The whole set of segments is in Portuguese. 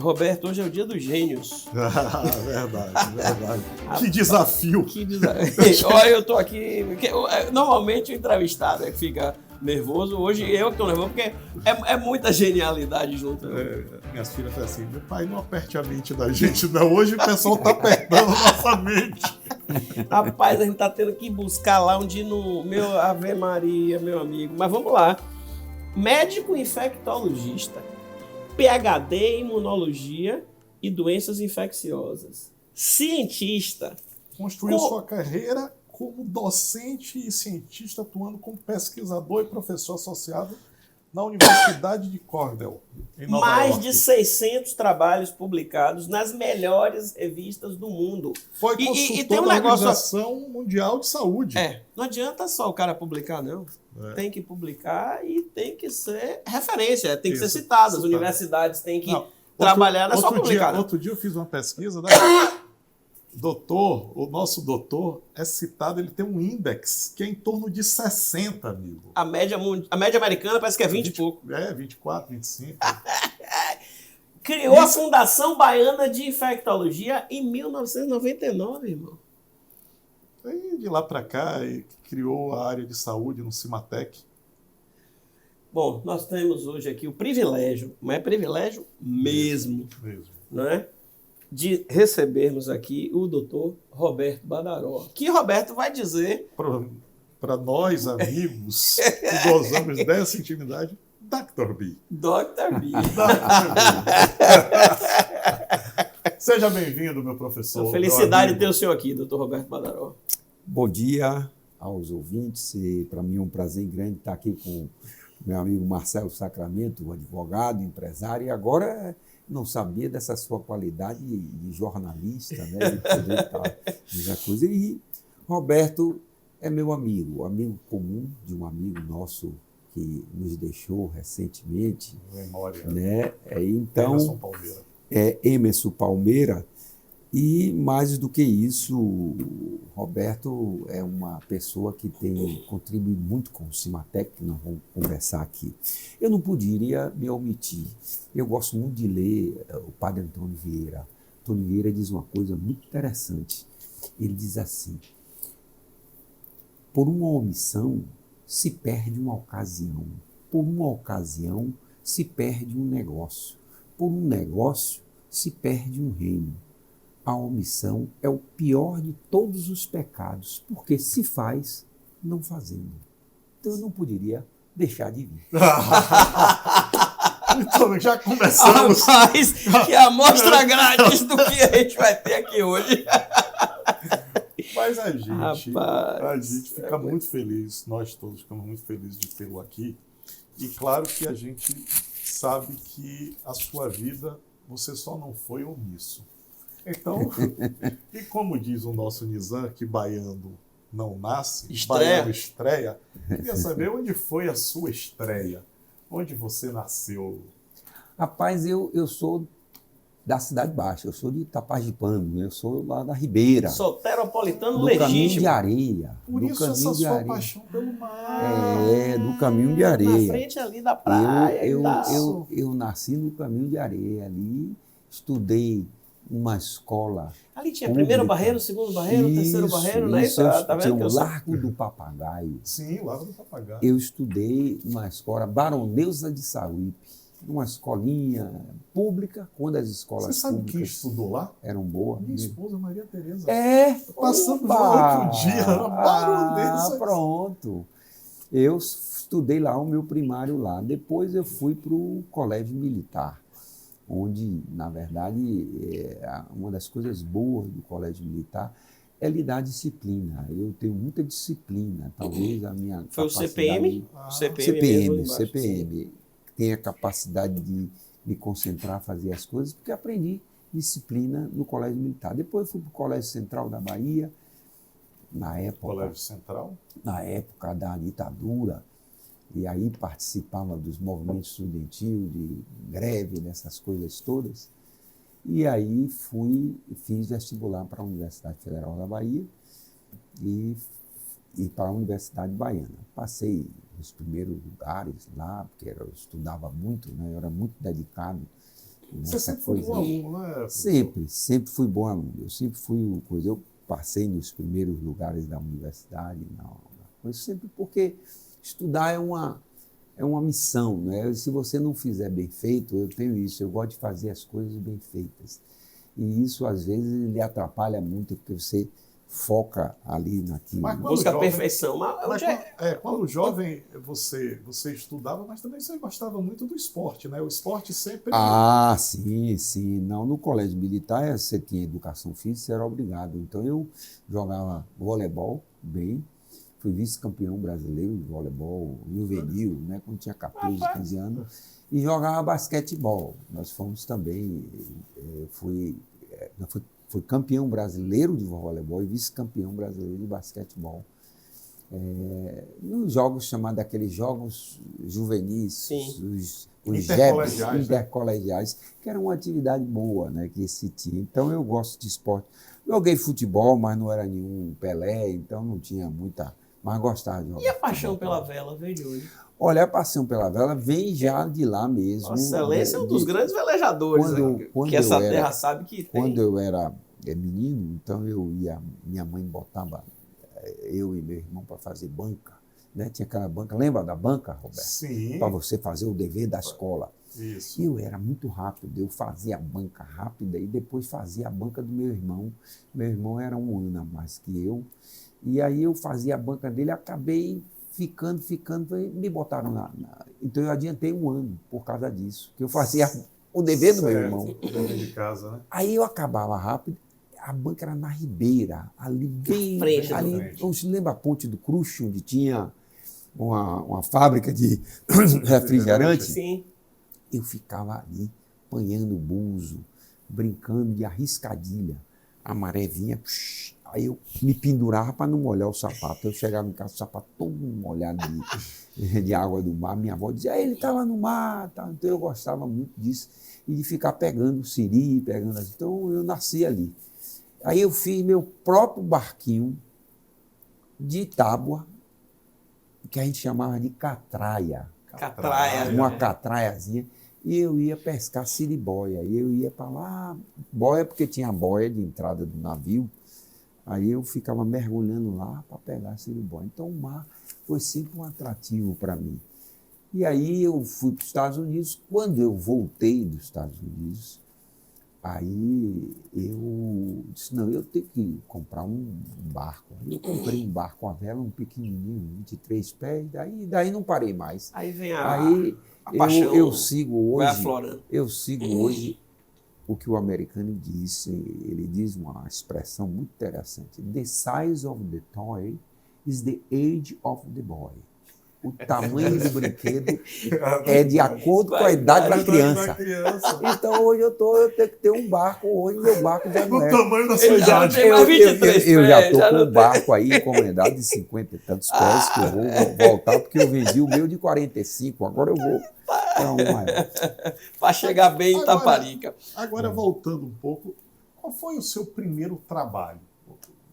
Roberto, hoje é o dia dos gênios. Verdade. Que desafio. Olha, eu tô aqui... Normalmente o entrevistado é que fica nervoso. Hoje eu que tô nervoso, porque é muita genialidade junto. Minhas filhas falam assim, meu pai, não aperte a mente da gente, não. Hoje o pessoal tá apertando a nossa mente. Rapaz, a gente tá tendo que buscar lá onde no... Meu Ave Maria, meu amigo. Mas vamos lá. Médico infectologista. PhD em imunologia e doenças infecciosas. Cientista. Construiu sua carreira como docente e cientista, atuando como pesquisador e professor associado na Universidade de Cornell, em Nova York. Mais de 600 trabalhos publicados nas melhores revistas do mundo. Foi consultor da Organização Mundial de Saúde. Não adianta só o cara publicar, não. Tem que publicar e tem que ser referência, tem que ser citado. As universidades têm que trabalhar, não é só publicar. Outro dia eu fiz uma pesquisa, né? O nosso doutor é citado, ele tem um índex que é em torno de 60, amigo. A média americana parece que é 20 e pouco. 24, 25. Criou a Fundação Baiana de Infectologia em 1999, irmão. Aí de lá para cá, criou a área de saúde no Cimatec. Bom, nós temos hoje aqui o privilégio, mas é privilégio mesmo. Não é? De recebermos aqui o doutor Roberto Badaró. Que Roberto vai dizer... Para nós, amigos, que gozamos dessa intimidade, Dr. B. Dr. B. Seja bem-vindo, meu professor. Felicidade de ter o senhor aqui, doutor Roberto Badaró. Bom dia aos ouvintes. Para mim é um prazer grande estar aqui com meu amigo Marcelo Sacramento, advogado, empresário, e agora não sabia dessa sua qualidade de jornalista, né, de poder estar coisa. E Roberto é meu amigo comum de um amigo nosso que nos deixou recentemente. Memória. Né? Então, Emerson Palmeira. Emerson Palmeira. E, mais do que isso, Roberto é uma pessoa que tem contribuído muito com o Cimatec, que nós vamos conversar aqui. Eu não poderia me omitir. Eu gosto muito de ler o padre Antônio Vieira. Antônio Vieira diz uma coisa muito interessante. Ele diz assim: por uma omissão se perde uma ocasião. Por uma ocasião se perde um negócio. Por um negócio se perde um reino. A omissão é o pior de todos os pecados, porque se faz não fazendo. Então eu não poderia deixar de vir. Então, já começamos. Rapaz, que amostra grátis do que a gente vai ter aqui hoje. Mas a gente fica muito feliz, nós todos ficamos muito felizes de tê-lo aqui. E claro que a gente sabe que a sua vida, você só não foi omisso. Então, e como diz o nosso Nizam, que baiano não nasce, baiano estreia, queria saber onde foi a sua estreia, onde você nasceu. Rapaz, eu sou da Cidade Baixa, eu sou de Tapajipano, eu sou lá da Ribeira. Soteropolitano do legítimo. Caminho de Areia. Por isso essa sua paixão pelo mar. Do Caminho de Areia. Na frente ali da praia. Eu nasci no Caminho de Areia, ali estudei uma escola. Ali tinha primeiro barreiro, segundo barreiro, terceiro barreiro, né? Tá vendo que o Largo do Papagaio. Sim, o Largo do Papagaio. Eu estudei numa escola Baronesa de Sauípe, numa escolinha pública, quando as escolas públicas... Você sabe quem estudou lá? Eram boas. Minha esposa, Maria Tereza. Passamos lá outro dia, na Baronesa. Pronto. Eu estudei lá o meu primário lá. Depois eu fui para o Colégio Militar, onde, na verdade, uma das coisas boas do Colégio Militar é lhe dar disciplina. Eu tenho muita disciplina, talvez a minha Foi capacidade... CPM? CPM. Tenho a capacidade de me concentrar, fazer as coisas, porque aprendi disciplina no Colégio Militar. Depois eu fui para o Colégio Central da Bahia, na época... Colégio Central? Na época da ditadura. E aí participava dos movimentos estudantis, de greve, dessas coisas todas. E aí fiz vestibular para a Universidade Federal da Bahia e para a Universidade Baiana. Passei nos primeiros lugares lá, porque eu estudava muito, né? Eu era muito dedicado Você sempre foi bom aluno, né? Sempre fui bom aluno. Eu sempre fui coisa. Eu passei nos primeiros lugares da universidade, mas sempre porque estudar é uma missão, né? Se você não fizer bem feito, eu tenho isso, eu gosto de fazer as coisas bem feitas. E isso, às vezes, lhe atrapalha muito, porque você foca ali naquilo. Busca a perfeição. Quando jovem, você estudava, mas também você gostava muito do esporte, né? O esporte sempre... Ah, sim. Não, no colégio militar, você tinha educação física, você era obrigado. Então, eu jogava voleibol bem, fui vice-campeão brasileiro de voleibol juvenil, né? Quando tinha 14, 15 anos, e jogava basquetebol. Nós fomos também, fui campeão brasileiro de voleibol e vice-campeão brasileiro de basquetebol. Nos jogos chamados aqueles jogos juvenis, os intercolegiais, que era uma atividade boa, né, que se tinha. Então eu gosto de esporte. Joguei futebol, mas não era nenhum Pelé, então não tinha muita... Mas gostava de jogar. E a paixão pela vela veio de onde? Olha, a paixão pela vela vem já de lá mesmo. Vossa Excelência é um dos grandes velejadores que essa terra sabe que tem. Quando eu era menino, então minha mãe botava eu e meu irmão para fazer banca. Né? Tinha aquela banca, lembra da banca, Roberto? Sim. Para você fazer o dever da escola. Isso. E eu era muito rápido, eu fazia a banca rápida e depois fazia a banca do meu irmão. Meu irmão era um ano a mais que eu. E aí eu fazia a banca dele, acabei ficando, me botaram Então eu adiantei um ano por causa disso, que eu fazia o dever do meu irmão. O dever de casa, né? Aí eu acabava rápido, a banca era na Ribeira, ali bem... Frente, ali, você lembra a Ponte do Cruxo, onde tinha uma fábrica de refrigerante? Sim. Eu ficava ali, apanhando buzo, brincando de arriscadilha. A maré vinha... Aí eu me pendurava para não molhar o sapato. Eu chegava em casa, o sapato todo molhado de água do mar. Minha avó dizia, ele está lá no mar. Tá. Então eu gostava muito disso. E de ficar pegando siri, pegando... Então eu nasci ali. Aí eu fiz meu próprio barquinho de tábua, que a gente chamava de catraia. Uma catraiazinha. E eu ia pescar siriboia. E eu ia para lá, boia, porque tinha boia de entrada do navio. Aí eu ficava mergulhando lá para pegar siriboia. Então o mar foi sempre um atrativo para mim. E aí eu fui para os Estados Unidos. Quando eu voltei dos Estados Unidos, aí eu disse, não, eu tenho que comprar um barco. Aí eu comprei um barco à vela, um pequenininho, 23 pés, daí não parei mais. Aí vem a paixão. Eu sigo vai aflorando. hoje o que o americano disse, ele diz uma expressão muito interessante. The size of the toy is the age of the boy. O tamanho do brinquedo é de acordo com a idade da criança. Então hoje eu tenho que ter um barco, hoje meu barco já não é. O tamanho da sua idade. Eu já estou com um barco aí encomendado de 50 e tantos pés, que eu vou voltar, porque eu vendi o meu de 45, agora eu vou para um maior. Para chegar bem em Taparica. Agora, voltando um pouco, qual foi o seu primeiro trabalho?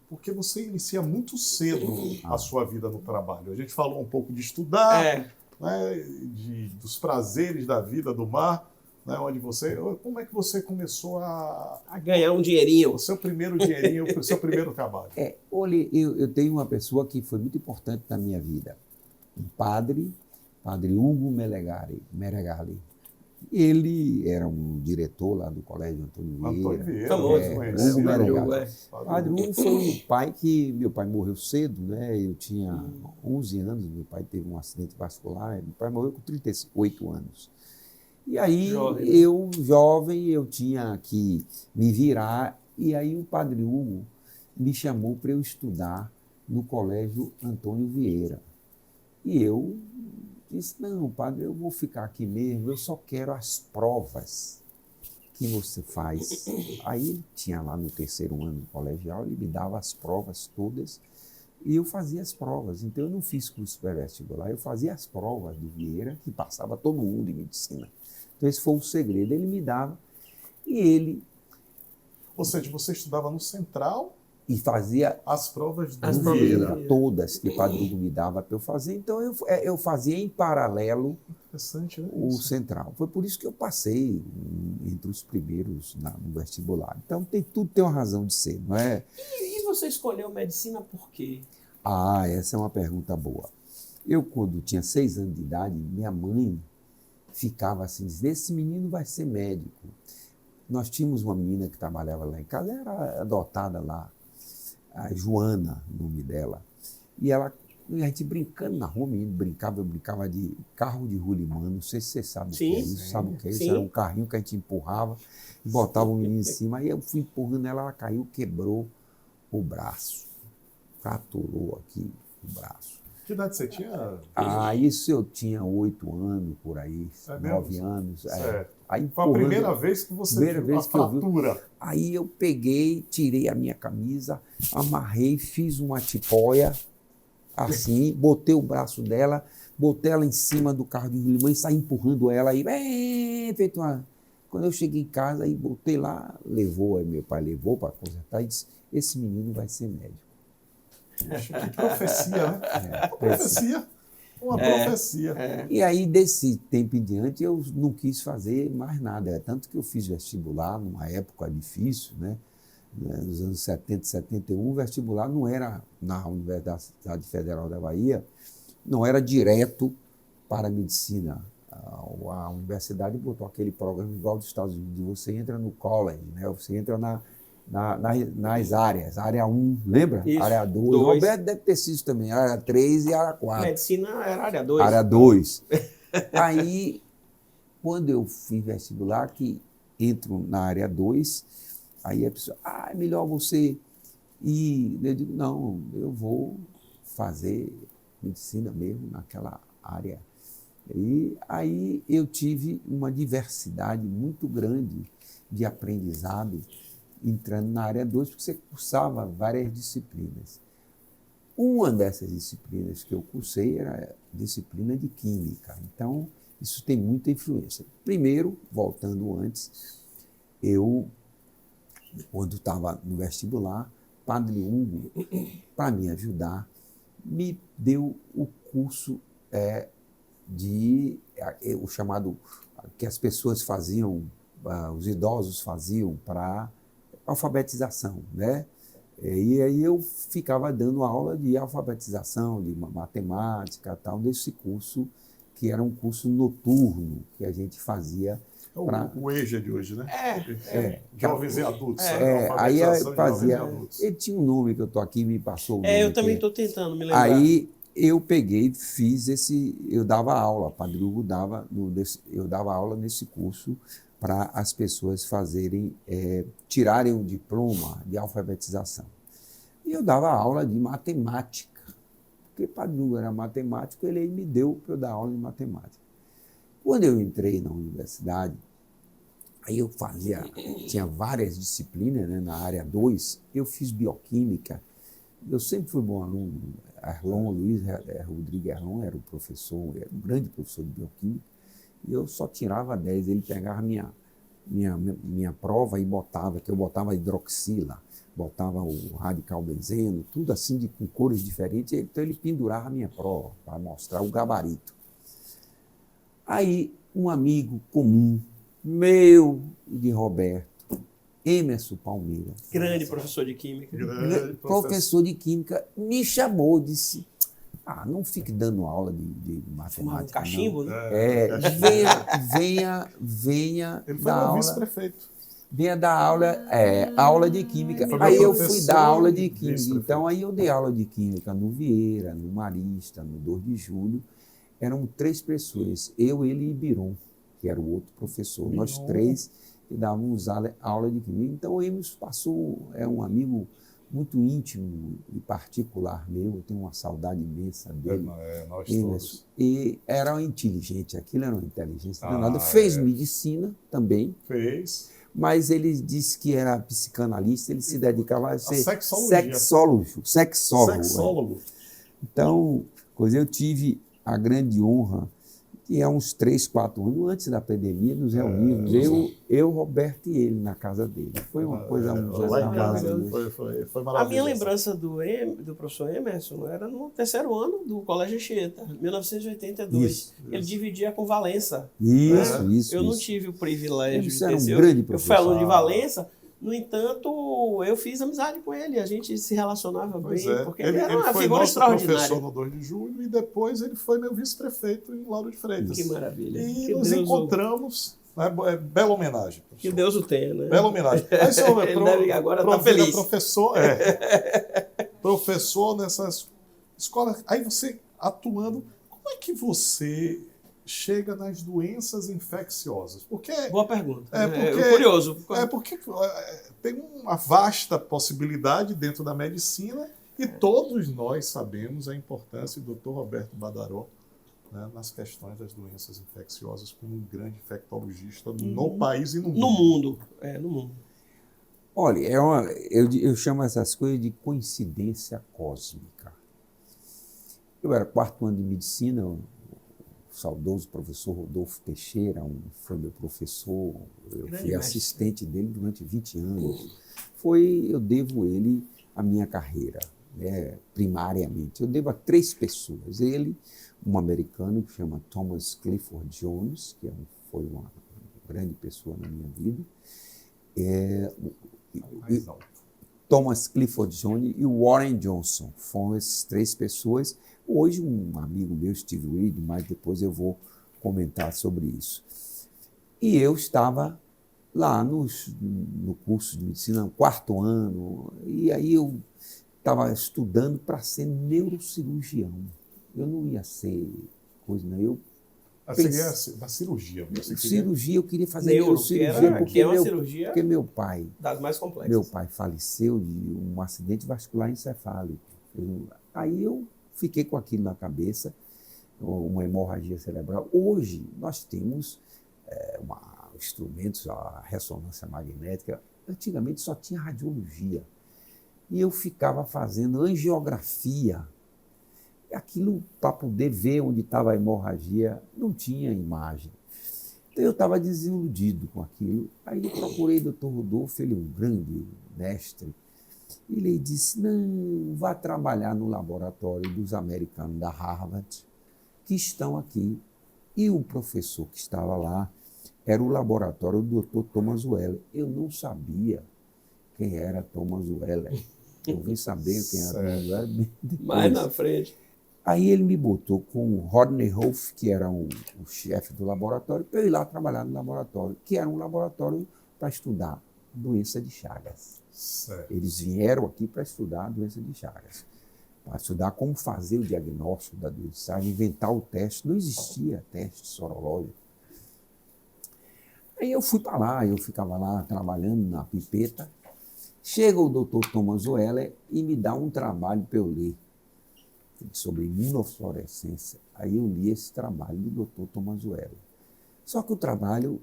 Porque você inicia muito cedo a sua vida no trabalho. A gente falou um pouco de estudar, né, dos prazeres da vida, do mar, né, como é que você começou a ganhar um dinheirinho? O seu primeiro dinheirinho, o seu primeiro trabalho. Olha, eu tenho uma pessoa que foi muito importante na minha vida. Um padre Hugo Meregali. Ele era um diretor lá do Colégio Antônio Vieira. Hugo Meregali. Padre Hugo foi um pai que... Meu pai morreu cedo, né? Eu tinha 11 anos, meu pai teve um acidente vascular, meu pai morreu com 38 anos. E aí, jovem, eu tinha que me virar, e aí o Padre Hugo me chamou para eu estudar no Colégio Antônio Vieira. E eu disse, não, padre, eu vou ficar aqui mesmo, eu só quero as provas que você faz. Aí ele tinha lá no terceiro ano do colegial, ele me dava as provas todas e eu fazia as provas. Então eu não fiz curso pré-vestibular, eu fazia as provas do Vieira, que passava todo mundo em medicina. Então esse foi o segredo, ele me dava e ele... Ou seja, você estudava no Central e fazia as provas As do provas Vieira. do- todas que o Padre Hugo me dava para eu fazer. Então, eu fazia em paralelo Interessante, né? o Isso. central. Foi por isso que eu passei entre os primeiros no vestibular. Então, tudo tem uma razão de ser, não é? E você escolheu medicina por quê? Ah, essa é uma pergunta boa. Eu, quando tinha 6 anos de idade, minha mãe ficava assim, dizendo, esse menino vai ser médico. Nós tínhamos uma menina que trabalhava lá em casa, era adotada lá, a Joana, o nome dela. E a gente brincando na rua, o menino brincava, eu brincava de carro de rolimã, não sei se você sabe o que é isso, sabe o que é isso? Sim. Era um carrinho que a gente empurrava, botava o menino em cima, aí eu fui empurrando ela caiu, quebrou o braço, fraturou aqui o braço. Que idade você tinha? Isso eu tinha 8 anos, por aí, É 9 mesmo? anos. Certo. Aí, Foi a primeira vez que você primeira viu vez a que eu vi. fratura. Aí eu peguei, tirei a minha camisa, amarrei, fiz uma tipóia, assim, botei o braço dela, botei ela em cima do carro de rolimã e saí empurrando ela aí, feito uma... Quando eu cheguei em casa, aí botei lá, aí meu pai levou para consertar e disse, esse menino vai ser médico. Poxa, que profecia, né? Uma profecia. Uma profecia. E aí, desse tempo em diante, eu não quis fazer mais nada. Tanto que eu fiz vestibular numa época difícil, né? Nos anos 70, 71, o vestibular não era na Universidade Federal da Bahia, não era direto para a medicina. A universidade botou aquele programa igual dos Estados Unidos. Você entra no college, né? Você entra nas áreas, área 1, lembra? Isso, Área 2. O 2. Roberto deve ter sido também, área 3 e área 4. Medicina era área 2. Área 2. Aí, quando eu fiz vestibular, que entro na área 2, aí a pessoa, é melhor você ir. Eu digo, não, eu vou fazer medicina mesmo naquela área. E aí eu tive uma diversidade muito grande de aprendizado entrando na área 2, porque você cursava várias disciplinas. Uma dessas disciplinas que eu cursei era a disciplina de Química. Então, isso tem muita influência. Primeiro, voltando antes, quando estava no vestibular, Padre Hugo, para me ajudar, me deu o curso o chamado, que as pessoas faziam, os idosos faziam para alfabetização, né? E aí eu ficava dando aula de alfabetização, de matemática, tal, desse curso, que era um curso noturno que a gente fazia. O EJA de hoje, né? Jovens e adultos. Aí Alfabetização de fazia. jovens e adultos. Ele tinha um nome que eu estou aqui, me passou o nome. Eu também estou tentando me lembrar. Aí eu peguei, eu dava aula, Padre Hugo eu dava aula nesse curso para as pessoas tirarem o diploma de alfabetização. E eu dava aula de matemática, porque Padre Hugo era matemático, ele me deu para eu dar aula de matemática. Quando eu entrei na universidade, aí eu tinha várias disciplinas, né, na área 2, eu fiz bioquímica, eu sempre fui bom aluno. Luiz Rodrigues Erlon era o professor, era um grande professor de bioquímica, e eu só tirava 10. Ele pegava minha prova e eu botava hidroxila, botava o radical benzeno, tudo assim com cores diferentes, então ele pendurava a minha prova para mostrar o gabarito. Aí um amigo comum, meu e de Roberto, Emerson Palmeira, Grande professor de Química. professor de Química, me chamou, disse, não fique dando aula de matemática. Um cachimbo, não. né? Venha Ele foi dar meu aula. Vice-prefeito. Vinha dar aula de Química. Aí eu fui dar aula de Química. Então, aí eu dei aula de Química no Vieira, no Marista, no 2 de Julho. Eram 3 pessoas, eu, ele e Biron, que era o outro professor. Biron. Nós 3 que dávamos aula de Química. Então, o Emerson é um amigo muito íntimo e particular meu, eu tenho uma saudade imensa dele. Nós todos. E era inteligente, aquilo era uma inteligência danada. Fez medicina também. Fez. Mas ele disse que era psicanalista, ele se dedicava a ser sexólogo. Sexólogo. Então, eu tive a grande honra que há uns 3, 4 anos, antes da pandemia, nos reunimos, eu, Roberto e ele, na casa dele. Foi uma coisa maravilhosa. Foi maravilhoso. A minha lembrança do professor Emerson era no terceiro ano do Colégio Anchieta, 1982. Isso. Ele dividia com Valença. Isso. Eu não tive o privilégio de ter um grande professor. Eu fui aluno de Valença. No entanto, eu fiz amizade com ele, a gente se relacionava bem, porque ele era uma figura extraordinária. Ele foi nosso professor no 2 de julho e depois ele foi meu vice-prefeito em Lauro de Freitas. Que maravilha. E que nos encontramos, bela homenagem. Professor. Que Deus o tenha, né? Bela homenagem. Aí, senhor, ele deve agora estar feliz. Professor nessas escolas. Aí você atuando, como é que você chega nas doenças infecciosas? Porque, boa pergunta. Curioso. Porque tem uma vasta possibilidade dentro da medicina e todos nós sabemos a importância do Dr. Roberto Badaró, né, nas questões das doenças infecciosas, como um grande infectologista no país e no mundo. No mundo. Olha, eu chamo essas coisas de coincidência cósmica. Eu era 4º ano de medicina, o saudoso professor Rodolfo Teixeira, foi meu professor, eu fui assistente dele durante 20 anos. Eu devo ele a minha carreira, né, primariamente. Eu devo a 3 pessoas. Ele, um americano que chama Thomas Clifford Jones, que foi uma grande pessoa na minha vida. Thomas Clifford Jones e o Warren Johnson. Foram essas 3 pessoas. Hoje, um amigo meu, Steve Reed, mas depois eu vou comentar sobre isso. E eu estava lá no curso de medicina, no 4º ano, e aí eu estava estudando para ser neurocirurgião. Eu não ia ser coisa, não. Eu seria da cirurgia. Cirurgia, eu queria fazer neurocirurgia, porque meu pai... Das mais complexas. Meu pai faleceu de um acidente vascular encefálico. Aí eu fiquei com aquilo na cabeça, uma hemorragia cerebral. Hoje, nós temos instrumentos, a ressonância magnética. Antigamente só tinha radiologia. E eu ficava fazendo angiografia. Aquilo, para poder ver onde estava a hemorragia, não tinha imagem. Então, eu estava desiludido com aquilo. Aí eu procurei o Dr. Rodolfo, ele é um grande mestre. Ele disse, não, vá trabalhar no laboratório dos americanos da Harvard, que estão aqui. E o professor que estava lá era o laboratório do Dr. Thomas Weller. Eu não sabia quem era Thomas Weller. Eu vim saber quem era Thomas Weller depois. Mais na frente. Aí ele me botou com o Rodney Hoff, que era o chefe do laboratório, para eu ir lá trabalhar no laboratório, que era um laboratório para estudar doença de Chagas. Certo. Eles vieram aqui para estudar a doença de Chagas, para estudar como fazer o diagnóstico da doença de Chagas, inventar o teste. Não existia teste sorológico. Aí eu fui para lá, eu ficava lá trabalhando na pipeta. Chega o Dr. Thomas Weller e me dá um trabalho para eu ler sobre imunofluorescência. Aí eu li esse trabalho do Dr. Thomas Weller. Só que o trabalho,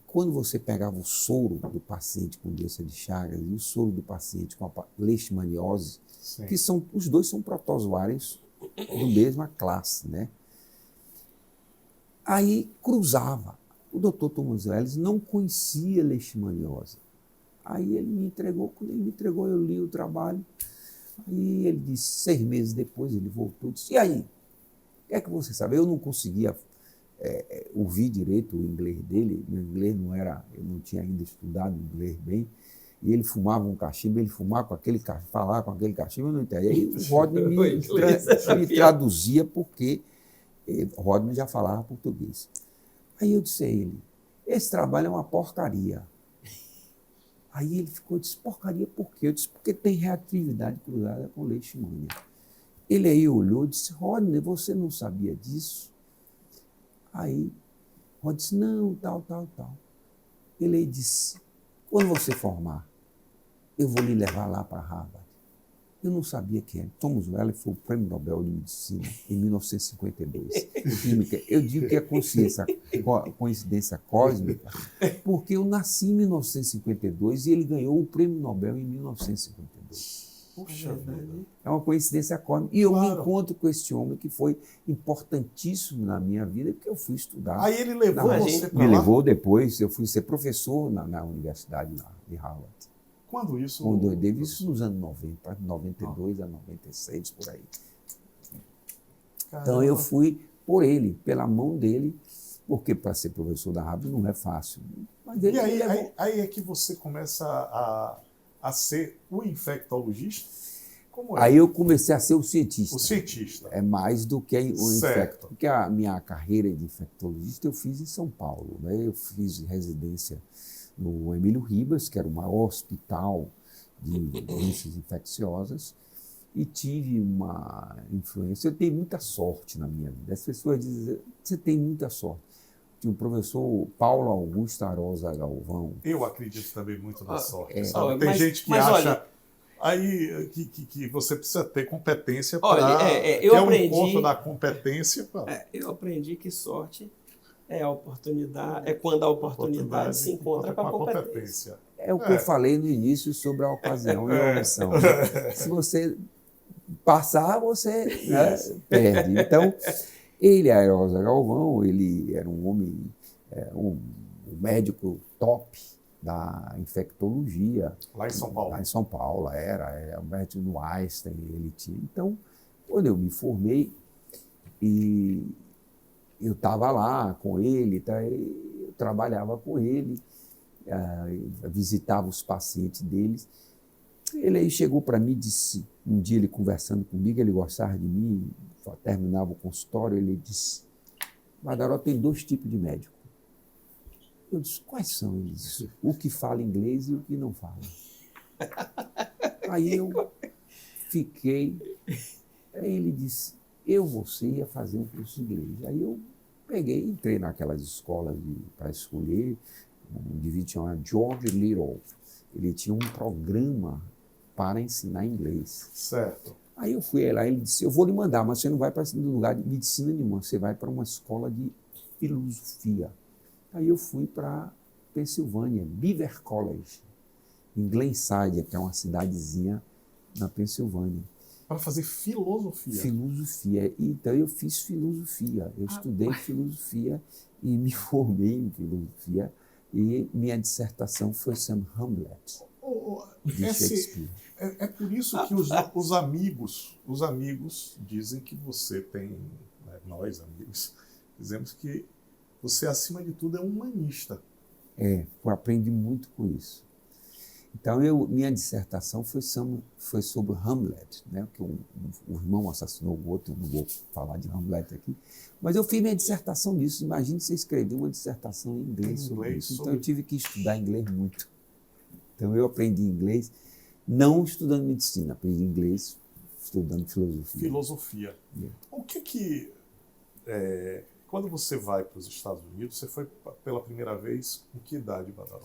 quando você pegava o soro do paciente com doença de Chagas e o soro do paciente com a leishmaniose, que os dois são protozoários da mesma classe, né? Aí cruzava. O Dr. Thomas Weller não conhecia leishmaniose. Aí ele me entregou, quando ele me entregou, eu li o trabalho. Aí ele disse, 6 meses depois, ele voltou e disse, e aí? O que é que você sabe? Eu não conseguia ouvir direito o inglês dele, meu inglês não era, eu não tinha ainda estudado inglês bem, e ele fumava um cachimbo, ele fumava com aquele cachimbo, falava com aquele cachimbo, eu não entendia. Aí o Rodney me traduzia porque o Rodney já falava português. Aí eu disse a ele, esse trabalho é uma porcaria. Aí ele ficou, disse, porcaria por quê? Eu disse, porque tem reatividade cruzada com leishmania. Ele aí olhou e disse, Rodney, você não sabia disso? Aí, Rodney disse, não, tal. Ele aí disse, quando você formar, eu vou lhe levar lá para Harvard. Eu não sabia quem era. Thomas Weller foi o Prêmio Nobel de Medicina em 1952. Eu digo que é coincidência cósmica, porque eu nasci em 1952 e ele ganhou o Prêmio Nobel em 1952. Puxa vida. É uma coincidência cósmica. E eu me Claro. encontro com esse homem que foi importantíssimo na minha vida, porque eu fui estudar. Aí ele levou Na- você para Me lá? levou depois, eu fui ser professor na universidade lá, de Harvard. Quando isso? Quando eu devo isso nos anos 90, 92 a 96, por aí. Então eu fui por ele, pela mão dele, porque para ser professor da Harvard não é fácil. Mas ele E me levou. aí é que você começa a ser o infectologista? Como é? Aí eu comecei a ser o cientista. O cientista. É mais do que o Certo. infecto. Porque a minha carreira de infectologista eu fiz em São Paulo. Né? Eu fiz residência no Emílio Ribas, que era o maior hospital de doenças infecciosas, e tive uma influência. Eu tenho muita sorte na minha vida. As pessoas dizem, você tem muita sorte. Tinha o professor Paulo Augusto Arosa Galvão. Eu acredito também muito na sorte. é. Sabe? Tem gente que mas acha olha, aí que você precisa ter competência Olha, para... eu que é aprendi- um ponto da competência. eu aprendi que sorte é a oportunidade, é quando a oportunidade se encontra com a competência. É o que eu falei no início sobre a ocasião e a omissão. Né? Se você passar, você né, perde. Então, ele, Arosa Galvão, ele era um homem, um médico top da infectologia. Lá em São Paulo. Lá em São Paulo, era o médico no Einstein, ele tinha. Então, quando eu me formei, e eu estava lá com ele, tá, eu trabalhava com ele, visitava os pacientes deles. Ele aí chegou para mim e disse, um dia ele conversando comigo, ele gostava de mim, terminava o consultório, ele disse, Badaró, tem 2 tipos de médico. Eu disse, quais são? Ele disse, o que fala inglês e o que não fala. Aí eu fiquei, aí ele disse, você ia fazer um curso de inglês. Aí eu entrei naquelas escolas para escolher, um indivíduo chamado George Little. Ele tinha um programa para ensinar inglês. Certo. Aí eu fui lá e ele disse, eu vou lhe mandar, mas você não vai para um lugar de medicina nenhuma, você vai para uma escola de filosofia. Aí eu fui para Pensilvânia, Beaver College, em Glenside, que é uma cidadezinha na Pensilvânia. Para fazer filosofia. Filosofia. Então eu fiz filosofia, eu estudei filosofia e me formei em filosofia. E minha dissertação foi Sam Hamlet, de Shakespeare. É por isso que os amigos dizem que você tem, né, nós amigos, dizemos que você, acima de tudo, é um humanista. Eu aprendi muito com isso. Então, minha dissertação foi sobre Hamlet, né, que o irmão assassinou o outro, eu não vou falar de Hamlet aqui, mas eu fiz minha dissertação nisso. Imagine você escrever uma dissertação em inglês sobre isso. Então, eu tive que estudar inglês muito. Então, eu aprendi inglês, não estudando medicina, aprendi inglês estudando filosofia. Filosofia. O que quando você vai para os Estados Unidos, você foi pela primeira vez com que idade, Badaró?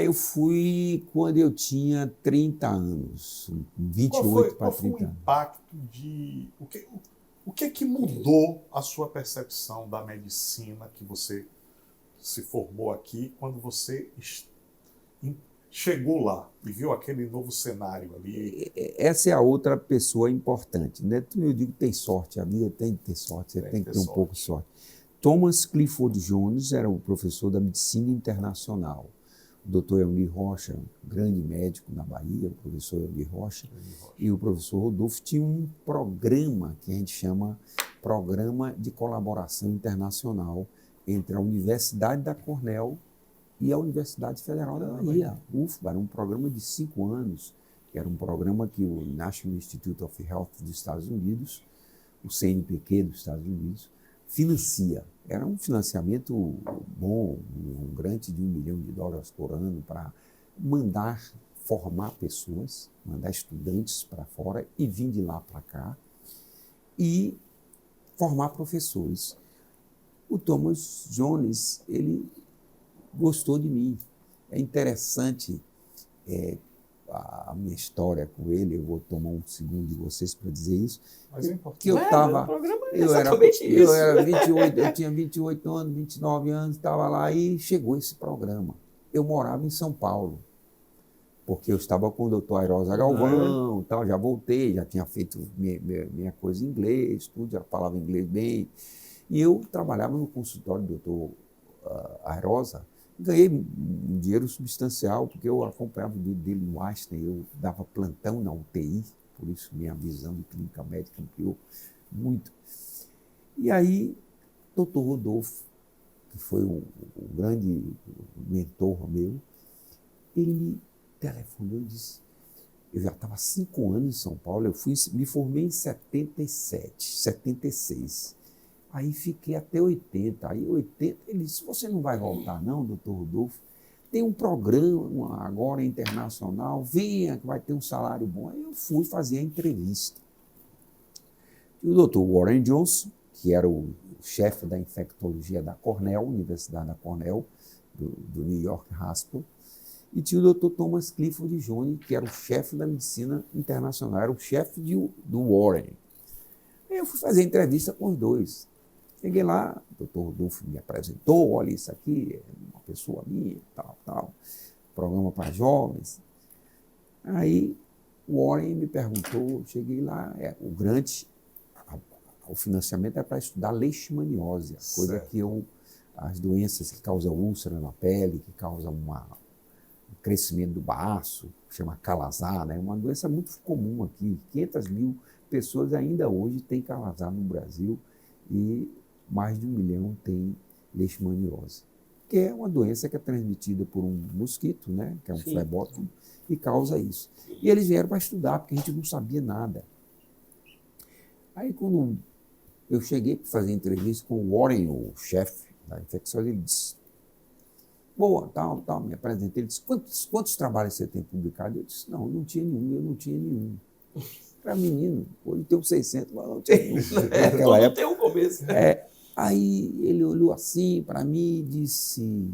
Eu fui quando eu tinha 30 anos, 28 para 30 anos. Qual foi o impacto o que mudou a sua percepção da medicina que você se formou aqui quando você chegou lá e viu aquele novo cenário ali? Essa é a outra pessoa importante, né? Eu digo tem sorte, a vida tem que ter sorte, você tem que ter um pouco de sorte. Thomas Clifford Jones era o professor da medicina internacional. O doutor Elni Rocha, um grande médico na Bahia, o professor Elni Rocha, e o professor Rodolfo tinha um programa que a gente chama Programa de Colaboração Internacional entre a Universidade da Cornell e a Universidade Federal da Bahia, UFBA. Era um programa de 5 anos, que era um programa que o National Institute of Health dos Estados Unidos, o CNPq dos Estados Unidos, financia. Era um financiamento bom, um grande de $1 milhão por ano para mandar formar pessoas, mandar estudantes para fora e vir de lá para cá e formar professores. O Thomas Jones, ele gostou de mim. É interessante a minha história com ele, eu vou tomar um segundo de vocês para dizer isso. Mas é importante. Que eu estava... Eu tinha 28 anos, 29 anos, estava lá e chegou esse programa. Eu morava em São Paulo. porque eu estava com o doutor Airosa Galvão, tal, já voltei, já tinha feito minha coisa em inglês, tudo, já falava inglês bem. E eu trabalhava no consultório do doutor Airosa, ganhei um dinheiro substancial, porque eu acompanhava o dele no Einstein, eu dava plantão na UTI, por isso minha visão de clínica médica ampliou muito. E aí, doutor Rodolfo, que foi um grande mentor meu, ele me telefonou e disse, eu já estava há 5 anos em São Paulo, me formei em 77, 76. Aí fiquei até 80. Aí 80, ele disse, você não vai voltar não, doutor Rodolfo? Tem um programa agora internacional, venha que vai ter um salário bom. Aí eu fui fazer a entrevista. E o doutor Warren Johnson, que era o chefe da infectologia da Cornell, Universidade da Cornell, do New York Hospital, e tinha o doutor Thomas Clifford Jones, que era o chefe da medicina internacional, era o chefe do Warren. Aí eu fui fazer a entrevista com os dois. Cheguei lá, o doutor Rodolfo me apresentou, olha isso aqui, é uma pessoa minha, tal, programa para jovens. Aí o Warren me perguntou, cheguei lá, o financiamento é para estudar leishmaniose, coisa que as doenças que causam úlcera na pele, que causam um crescimento do baço, chama calazar, né? Uma doença muito comum aqui. 500 mil pessoas ainda hoje têm calazar no Brasil e mais de 1 milhão tem leishmaniose, que é uma doença que é transmitida por um mosquito, né? Que é um flebótomo, e causa isso. E eles vieram para estudar, porque a gente não sabia nada. Aí, quando eu cheguei para fazer entrevista com o Warren, o chefe da infecção, ele disse, boa, tal, me apresentei. Ele disse, quantos trabalhos você tem publicado? Eu disse, não tinha nenhum. Para menino, hoje tem 600, mas não tinha nenhum. Naquela época. Tem um começo. Aí ele olhou assim para mim e disse,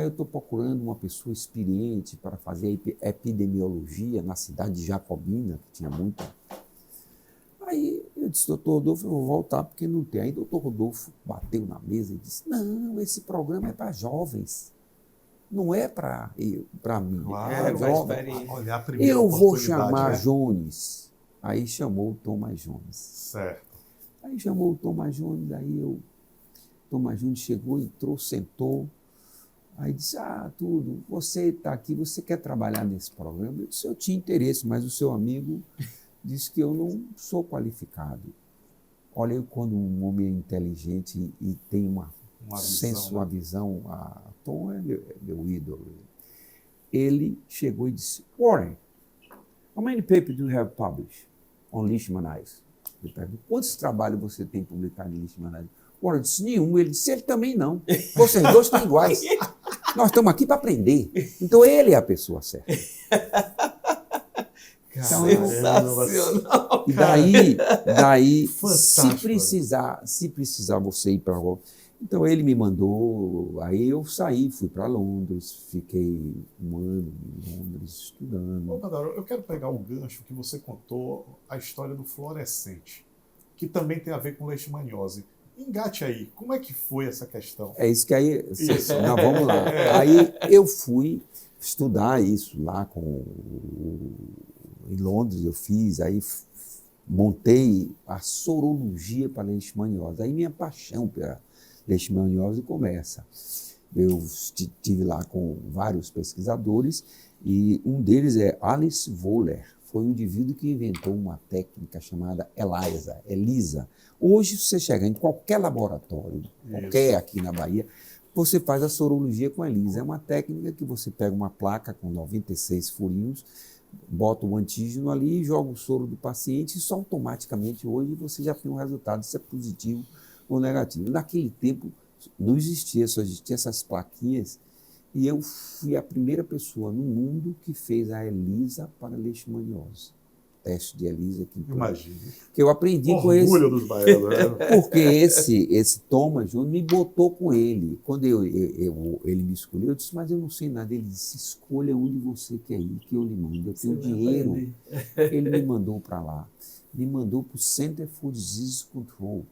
eu estou procurando uma pessoa experiente para fazer epidemiologia na cidade de Jacobina, que tinha muita. Aí eu disse, doutor Rodolfo, eu vou voltar porque não tem. Aí doutor Rodolfo bateu na mesa e disse, não, esse programa é para jovens, não é para mim. Claro, olha, eu vou chamar Jones. Aí chamou o Thomas Jones. Certo. Aí chamou o Thomas Jones, Thomas Jones chegou, entrou, sentou, aí disse, tudo, você está aqui, você quer trabalhar nesse programa? Eu disse, eu tinha interesse, mas o seu amigo disse que eu não sou qualificado. Olha, quando um homem é inteligente e tem uma visão, Tom é meu ídolo. Ele chegou e disse, Warren, how many papers do you have published on leishmaniasis? Eu pergunto, quantos trabalhos você tem publicado em leishmaniasis? Warren disse, nenhum. Ele disse, ele também não. Vocês dois estão iguais. Nós estamos aqui para aprender. Então ele é a pessoa certa. Então, sensacional. E daí se precisar você ir para lá. Então ele me mandou, aí eu saí, fui para Londres, fiquei 1 ano em Londres estudando. Bom, Madaro, eu quero pegar o gancho que você contou, a história do fluorescente, que também tem a ver com leishmaniose. Engate aí, como é que foi essa questão? É isso que aí, não, vamos lá. Aí eu fui estudar isso lá em Londres, eu fiz, aí montei a sorologia para leishmaniose. Aí minha paixão pela leishmaniose começa. Eu estive lá com vários pesquisadores e um deles é Alice Voller. Foi um indivíduo que inventou uma técnica chamada ELISA. Hoje, se você chegar em qualquer laboratório, qualquer aqui na Bahia, você faz a sorologia com ELISA. É uma técnica que você pega uma placa com 96 furinhos, bota o antígeno ali, joga o soro do paciente e só automaticamente hoje você já tem um resultado se é positivo ou negativo. Naquele tempo não existia, só existiam essas plaquinhas e eu fui a primeira pessoa no mundo que fez a ELISA para leishmaniose. Teste de ELISA aqui. Imagina. Que eu aprendi Orgulho com esse. Dos baianos, né? Porque esse Thomas Jones me botou com ele. Quando ele me escolheu, eu disse, mas eu não sei nada. Ele disse, escolha onde você quer ir, que eu lhe mando. Eu tenho dinheiro. Ele me mandou para lá. Me mandou para o Center for Disease Control,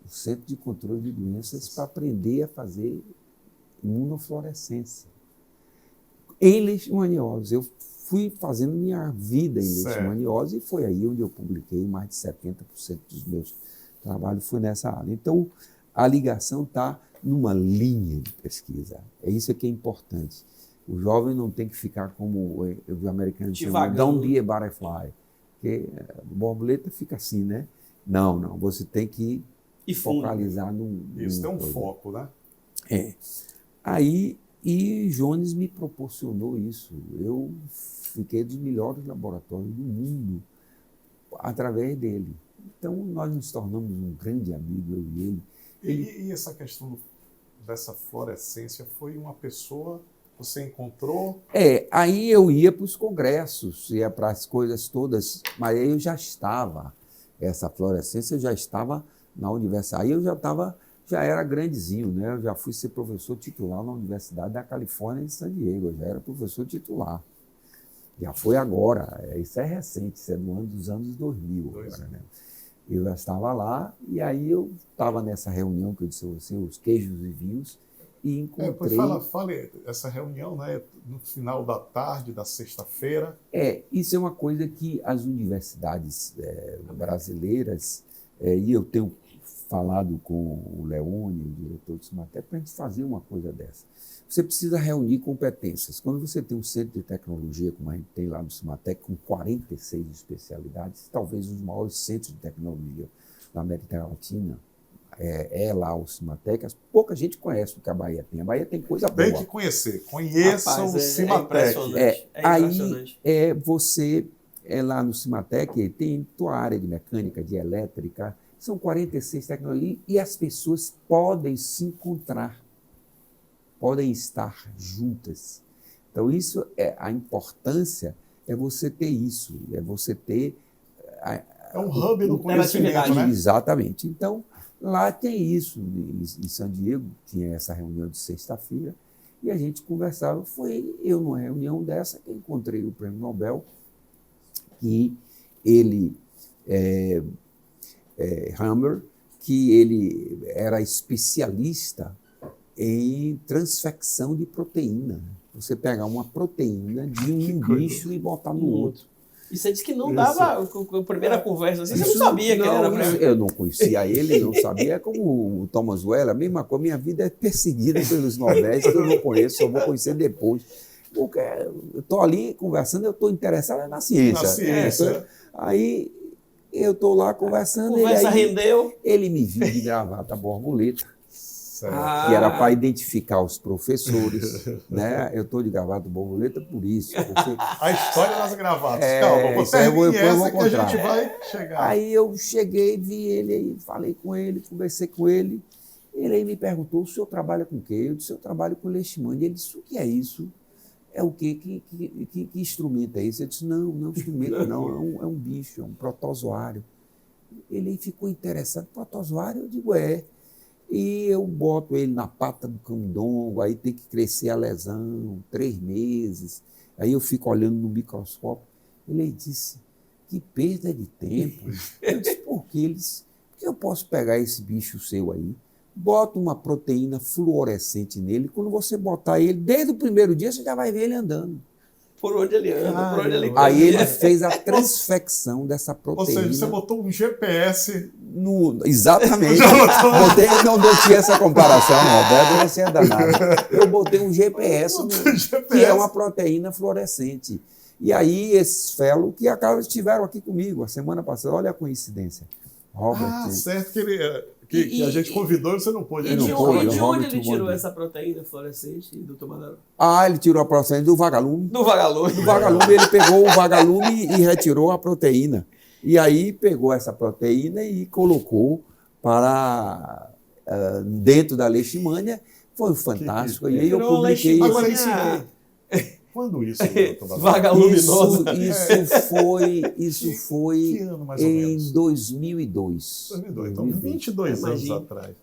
o Centro de Controle de Doenças, para aprender a fazer imunofluorescência. em leishmaniose. Eu fui fazendo minha vida em leishmaniose e foi aí onde eu publiquei mais de 70% dos meus trabalhos foi nessa área. Então, a ligação está numa linha de pesquisa. É isso que é importante. O jovem não tem que ficar como os americanos chamam, don't be a butterfly. Porque a borboleta fica assim, né? Não. Você tem que focalizar num... Isso tem um foco, né? Aí, Jones me proporcionou isso. Eu fiquei dos melhores laboratórios do mundo através dele. Então, nós nos tornamos um grande amigo, eu e ele. E essa questão dessa fluorescência foi uma pessoa que você encontrou? Aí eu ia para os congressos, ia para as coisas todas, mas aí eu já estava, essa fluorescência, eu já estava na universidade. Aí eu já era grandezinho, né? Eu já fui ser professor titular na Universidade da Califórnia de San Diego, eu já era professor titular. Já foi agora, isso é recente, isso é dos anos 2000. Agora, né? Eu já estava lá e aí eu estava nessa reunião que eu disse a você, os queijos e vinhos, e encontrei... Fale essa reunião, né, no final da tarde, da sexta-feira. Isso é uma coisa que as universidades brasileiras, e eu tenho falado com o Leone, o diretor do Cimatec, para a gente fazer uma coisa dessa. Você precisa reunir competências. Quando você tem um centro de tecnologia, como a gente tem lá no Cimatec, com 46 especialidades, talvez os maiores centros de tecnologia da América Latina, lá o Cimatec, pouca gente conhece o que a Bahia tem. A Bahia tem coisa boa. Tem que conhecer. Conheçam o Cimatec. Impressionante. Aí você, lá no Cimatec, tem toda a área de mecânica, de elétrica, são 46 tecnologias e as pessoas podem se encontrar, podem estar juntas. Então, isso a importância é você ter isso, é você ter... É um hub do conhecimento, né? Exatamente. Então, lá tem isso. Em San Diego, tinha essa reunião de sexta-feira, e a gente conversava. Foi eu, numa reunião dessa, que encontrei o Prêmio Nobel, e ele... Hammer, que ele era especialista em transfecção de proteína. Você pegar uma proteína de um bicho e botar no outro. E você disse que não dava, a primeira conversa, assim, você não sabia que ele era prêmio. Eu não conhecia ele, não sabia. É como o Thomas Weller, a mesma coisa. Minha vida é perseguida pelos Nobéis, que eu não conheço, só vou conhecer depois. Porque eu estou ali conversando, eu estou interessado na ciência. Na ciência. Aí... eu estou lá conversando. Conversa rendeu. Ele me viu de gravata borboleta, que era para identificar os professores. Né? Eu estou de gravata borboleta por isso. Porque... A história das gravatas. Calma, você termine essa que a gente vai chegar. Aí eu cheguei, vi ele, aí falei com ele, conversei com ele. Ele aí me perguntou, o senhor trabalha com o quê? Eu disse, eu trabalho com leishmania. Ele disse, o que é isso? É o quê? Que instrumento é esse? Eu disse, não é um instrumento, não, é um bicho, é um protozoário. Ele ficou interessado, protozoário? Eu digo, E eu boto ele na pata do camundongo, aí tem que crescer a lesão, 3 meses. Aí eu fico olhando no microscópio. Ele disse, que perda de tempo. Eu disse, por quê? Ele disse, porque eu posso pegar esse bicho seu aí, bota uma proteína fluorescente nele, quando você botar ele, desde o primeiro dia, você já vai ver ele andando. Por onde ele anda, por onde ele corre. Aí ele fez a transfecção dessa proteína. Ou seja, você botou um GPS... Exatamente. Não tinha essa comparação, Roberto, você é danado. Eu botei um GPS, que é uma proteína fluorescente. E aí, esses fellows que estiveram aqui comigo a semana passada, olha a coincidência. Robert, certo que a gente convidou e você não pôde. De onde ele tirou essa proteína fluorescente, doutor Madaró? Ele tirou a proteína do vagalume. Do vagalume. Do vagalume, ele pegou o vagalume e retirou a proteína. E aí pegou essa proteína e colocou para dentro da leishmania. Foi fantástico. E aí eu publiquei isso. Agora, quando isso? Vagaluminosо. Isso foi ano, mais ou menos? Em 2002. 2002, então 22 anos atrás.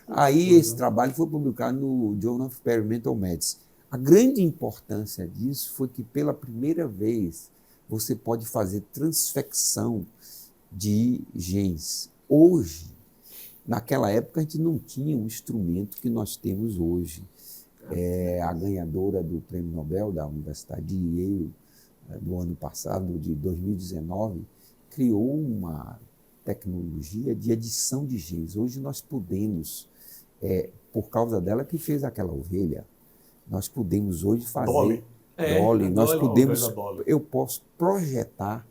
Aí esse trabalho foi publicado no Journal of Experimental Medicine. A grande importância disso foi que pela primeira vez você pode fazer transfecção de genes. Hoje, naquela época, a gente não tinha um instrumento que nós temos hoje. a ganhadora do Prêmio Nobel da Universidade de Yale, do ano passado, de 2019, criou uma tecnologia de edição de genes. Hoje nós podemos, por causa dela que fez aquela ovelha, nós podemos hoje fazer... Dolly, nós podemos... Eu posso projetar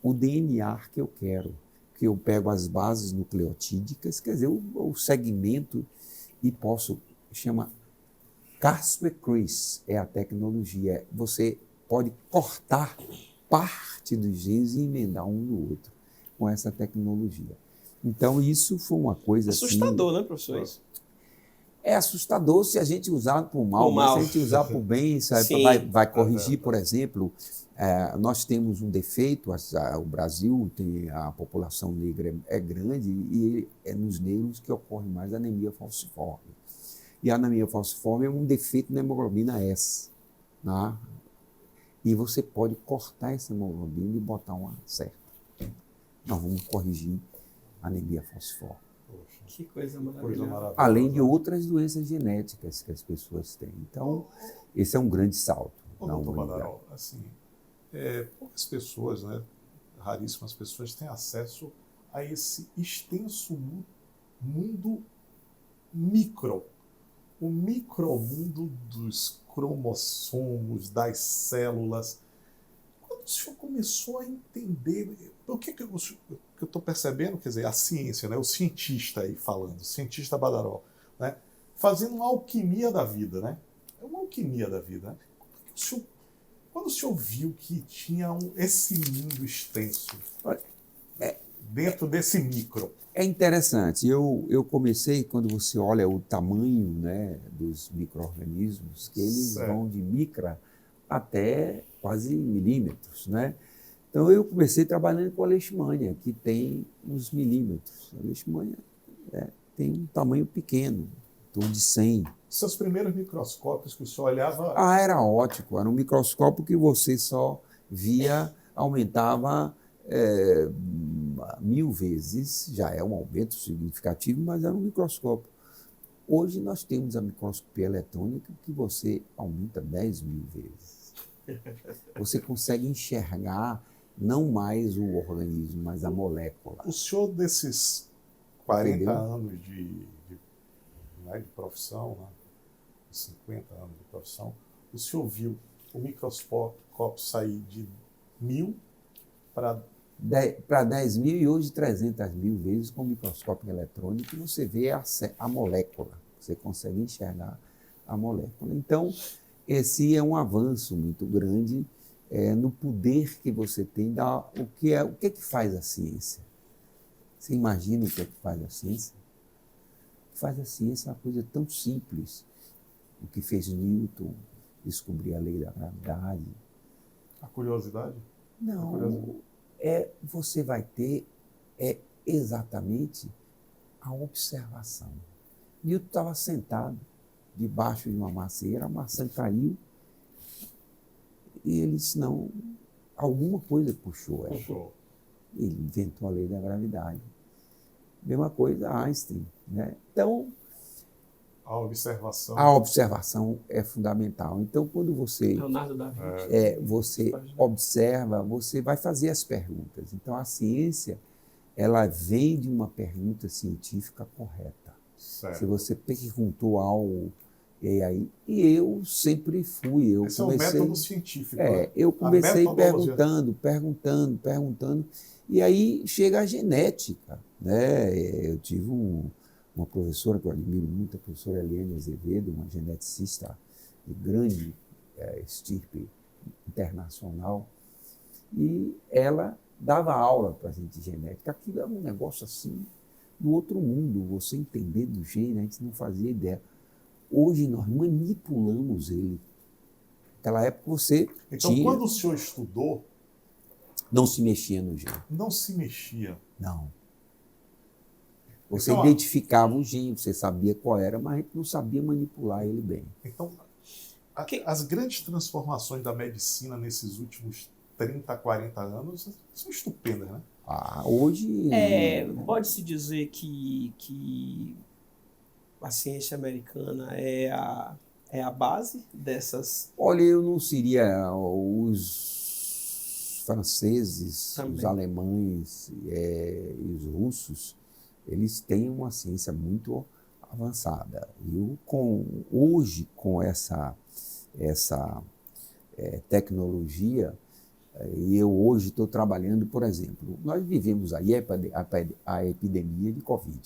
o DNA que eu quero, que eu pego as bases nucleotídicas, quer dizer, o segmento, e posso... Chama CRISPR, é a tecnologia. Você pode cortar parte dos genes e emendar um no outro com essa tecnologia. Então, isso foi uma coisa assustador, assim, né, professor? Isso? É assustador se a gente usar por mal, mas se a gente usar por bem, vai corrigir, por exemplo. Nós temos um defeito, o Brasil tem a população negra é grande e é nos negros que ocorre mais anemia falciforme. E a anemia falciforme é um defeito na hemoglobina S. Né? E você pode cortar essa hemoglobina e botar uma certa. Nós vamos corrigir a anemia falciforme. Que coisa maravilhosa. Além de outras doenças genéticas que as pessoas têm. Então, esse é um grande salto. Doutor Badaró, assim, poucas pessoas, né, raríssimas pessoas, têm acesso a esse extenso mundo micro. O micromundo dos cromossomos, das células. Quando o senhor começou a entender, o que eu estou percebendo, quer dizer, a ciência, né, o cientista aí falando, o cientista Badaró, né, fazendo uma alquimia da vida, né? É uma alquimia da vida, né? Quando o senhor viu que tinha esse mundo extenso dentro desse micro? É interessante. Eu comecei, quando você olha o tamanho, né, dos micro-organismos, que eles vão de micra até quase milímetros, né? Então, eu comecei trabalhando com a leishmania, que tem uns milímetros. A leishmania tem um tamanho pequeno, em torno de 100. Seus primeiros microscópios que o senhor olhava... Era ótimo. Era um microscópio que você só via, aumentava 1000 vezes. Já é um aumento significativo, mas era um microscópio. Hoje nós temos a microscopia eletrônica que você aumenta 10.000 vezes. Você consegue enxergar não mais o organismo, mas a molécula. O senhor, desses 40 anos de profissão, né? 50 anos de profissão, o senhor viu o microscópio sair de 1000 para 10.000 e hoje 300.000 vezes com o microscópio eletrônico você vê a molécula, você consegue enxergar a molécula. Então, esse é um avanço muito grande no poder que você tem o que faz a ciência. Você imagina o que é que faz a ciência? O que faz a ciência é uma coisa tão simples. O que fez Newton descobrir a lei da gravidade. A curiosidade? Não, você vai ter exatamente a observação. Newton estava sentado debaixo de uma macieira, a maçã caiu e ele disse, não, alguma coisa puxou ela. Ele inventou a lei da gravidade. Mesma coisa Einstein, né? Então, a observação é fundamental. Então, quando você, Leonardo da Vinci. você observa, você vai fazer as perguntas. Então, a ciência, ela vem de uma pergunta científica correta. Certo. Se você perguntou algo, e eu sempre fui. Esse é um método científico. Eu comecei perguntando, e aí chega a genética, né? Eu tive uma professora que eu admiro muito, a professora Eliane Azevedo, uma geneticista de grande estirpe internacional, e ela dava aula para a gente de genética. Aquilo era um negócio assim, do outro mundo, você entender do gene, a gente não fazia ideia. Hoje nós manipulamos ele. Naquela época você Então, quando o senhor estudou... Não se mexia no gene. Não se mexia? Não. Você identificava o gene, você sabia qual era, mas a gente não sabia manipular ele bem. Então, as grandes transformações da medicina nesses últimos 30, 40 anos são estupendas, né? Hoje... Pode-se dizer que a ciência americana é a é a base dessas... Olha, eu não seria os franceses, Também. os alemães e os russos, eles têm uma ciência muito avançada. Hoje, com essa tecnologia, e eu hoje estou trabalhando, por exemplo, nós vivemos aí a epidemia de Covid.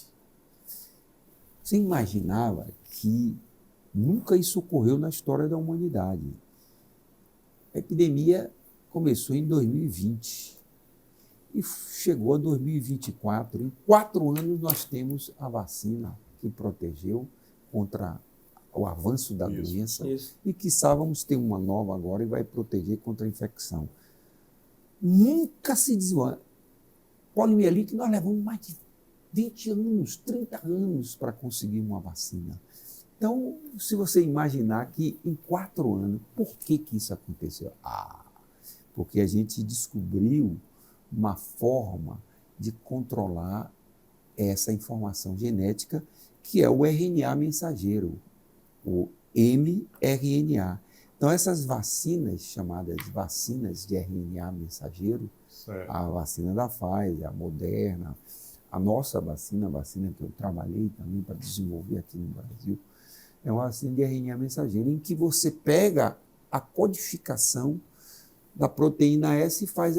Você imaginava que nunca isso ocorreu na história da humanidade. A epidemia começou em 2020 e chegou a 2024. Em 4 anos nós temos a vacina que protegeu contra o avanço da doença e quiçá vamos ter uma nova agora e vai proteger contra a infecção. Nunca se desvia. Poliomielite nós levamos mais de 20 anos, 30 anos para conseguir uma vacina. Então, se você imaginar que em 4 anos, por que isso aconteceu? Porque a gente descobriu uma forma de controlar essa informação genética, que é o RNA mensageiro, o mRNA. Então, essas vacinas, chamadas vacinas de RNA mensageiro, a vacina da Pfizer, a Moderna, a nossa vacina, a vacina que eu trabalhei também para desenvolver aqui no Brasil, é uma vacina de RNA mensageiro, em que você pega a codificação da proteína S e faz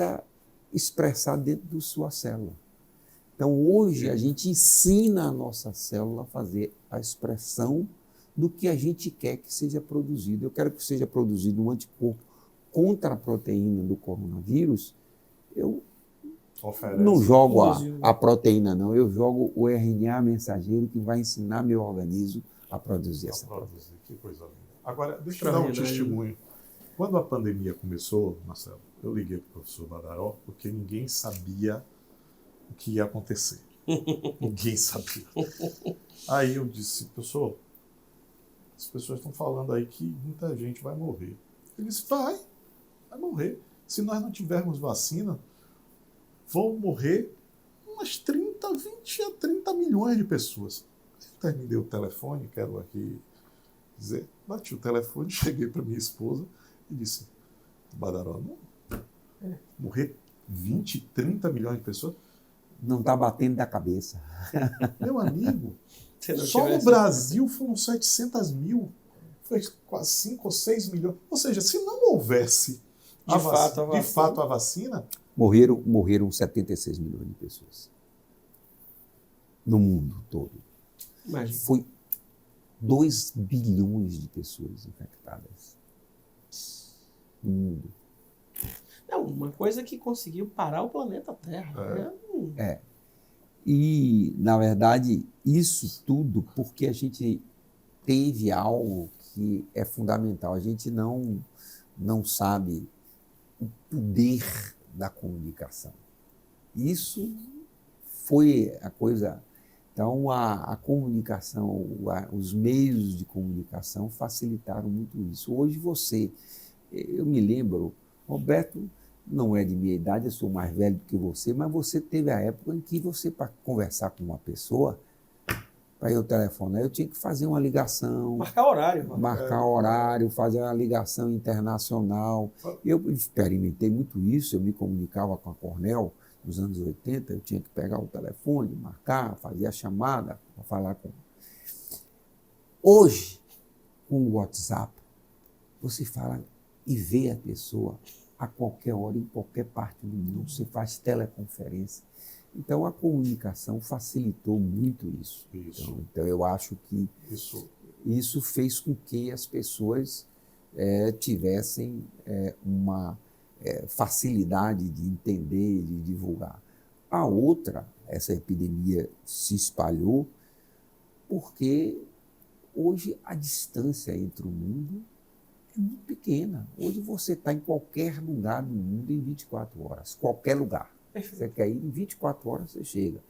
expressar dentro da sua célula. Então, hoje, a gente ensina a nossa célula a fazer a expressão do que a gente quer que seja produzido. Eu quero que seja produzido um anticorpo contra a proteína do coronavírus. Eu não jogo a proteína, não. Eu jogo o RNA mensageiro que vai ensinar meu organismo a produzir essa proteína. Que coisa linda. Agora, deixa eu dar um testemunho. Quando a pandemia começou, Marcelo, eu liguei para o professor Badaró porque ninguém sabia o que ia acontecer. Ninguém sabia. Aí eu disse, professor, as pessoas estão falando aí que muita gente vai morrer. Ele disse, vai morrer. Se nós não tivermos vacina, vão morrer umas 20 a 30 milhões de pessoas. Eu terminei o telefone, quero aqui dizer, bati o telefone, cheguei para minha esposa e disse, Badaró, não, morrer 20, 30 milhões de pessoas? Não está batendo da cabeça. Meu amigo, só no Brasil foram 700 mil, foi quase 5 ou 6 milhões. Ou seja, se não houvesse de fato a vacina... Morreram 76 milhões de pessoas. No mundo todo. Imagina. Foi 2 bilhões de pessoas infectadas. No mundo. Não, uma coisa que conseguiu parar o planeta Terra. E, na verdade, isso tudo porque a gente teve algo que é fundamental. A gente não sabe o poder da comunicação. Isso foi a coisa... Então, a comunicação, os meios de comunicação facilitaram muito isso. Hoje eu me lembro, Roberto não é de minha idade, eu sou mais velho do que você, mas você teve a época em que você, para conversar com uma pessoa, para eu telefonar, eu tinha que fazer uma ligação. Marcar horário. Marcar horário, fazer uma ligação internacional. Eu experimentei muito isso, eu me comunicava com a Cornell nos anos 80, eu tinha que pegar o telefone, marcar, fazer a chamada para falar com... Hoje, com o WhatsApp, você fala e vê a pessoa a qualquer hora, em qualquer parte do mundo. Você faz teleconferência. Então, a comunicação facilitou muito isso. Então, eu acho que isso fez com que as pessoas tivessem uma facilidade de entender e de divulgar. A outra, essa epidemia se espalhou porque hoje a distância entre o mundo é muito pequena. Hoje você está em qualquer lugar do mundo em 24 horas, qualquer lugar. Você quer ir em 24 horas, você chega.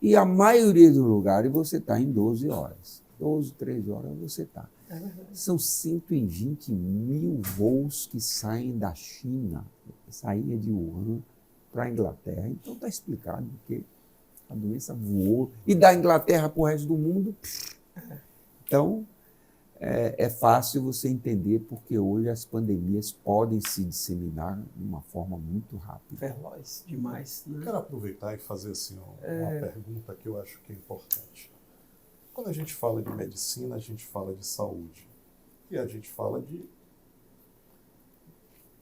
E a maioria dos lugares você está em 12 horas. 12, 13 horas você está. São 120 mil voos que saem da China, saía de Wuhan para a Inglaterra. Então está explicado porque a doença voou. E da Inglaterra para o resto do mundo. Então, é fácil você entender porque hoje as pandemias podem se disseminar de uma forma muito rápida. Veloz demais. Né? Eu quero aproveitar e fazer assim, uma pergunta que eu acho que é importante. Quando a gente fala de medicina, a gente fala de saúde. E a gente fala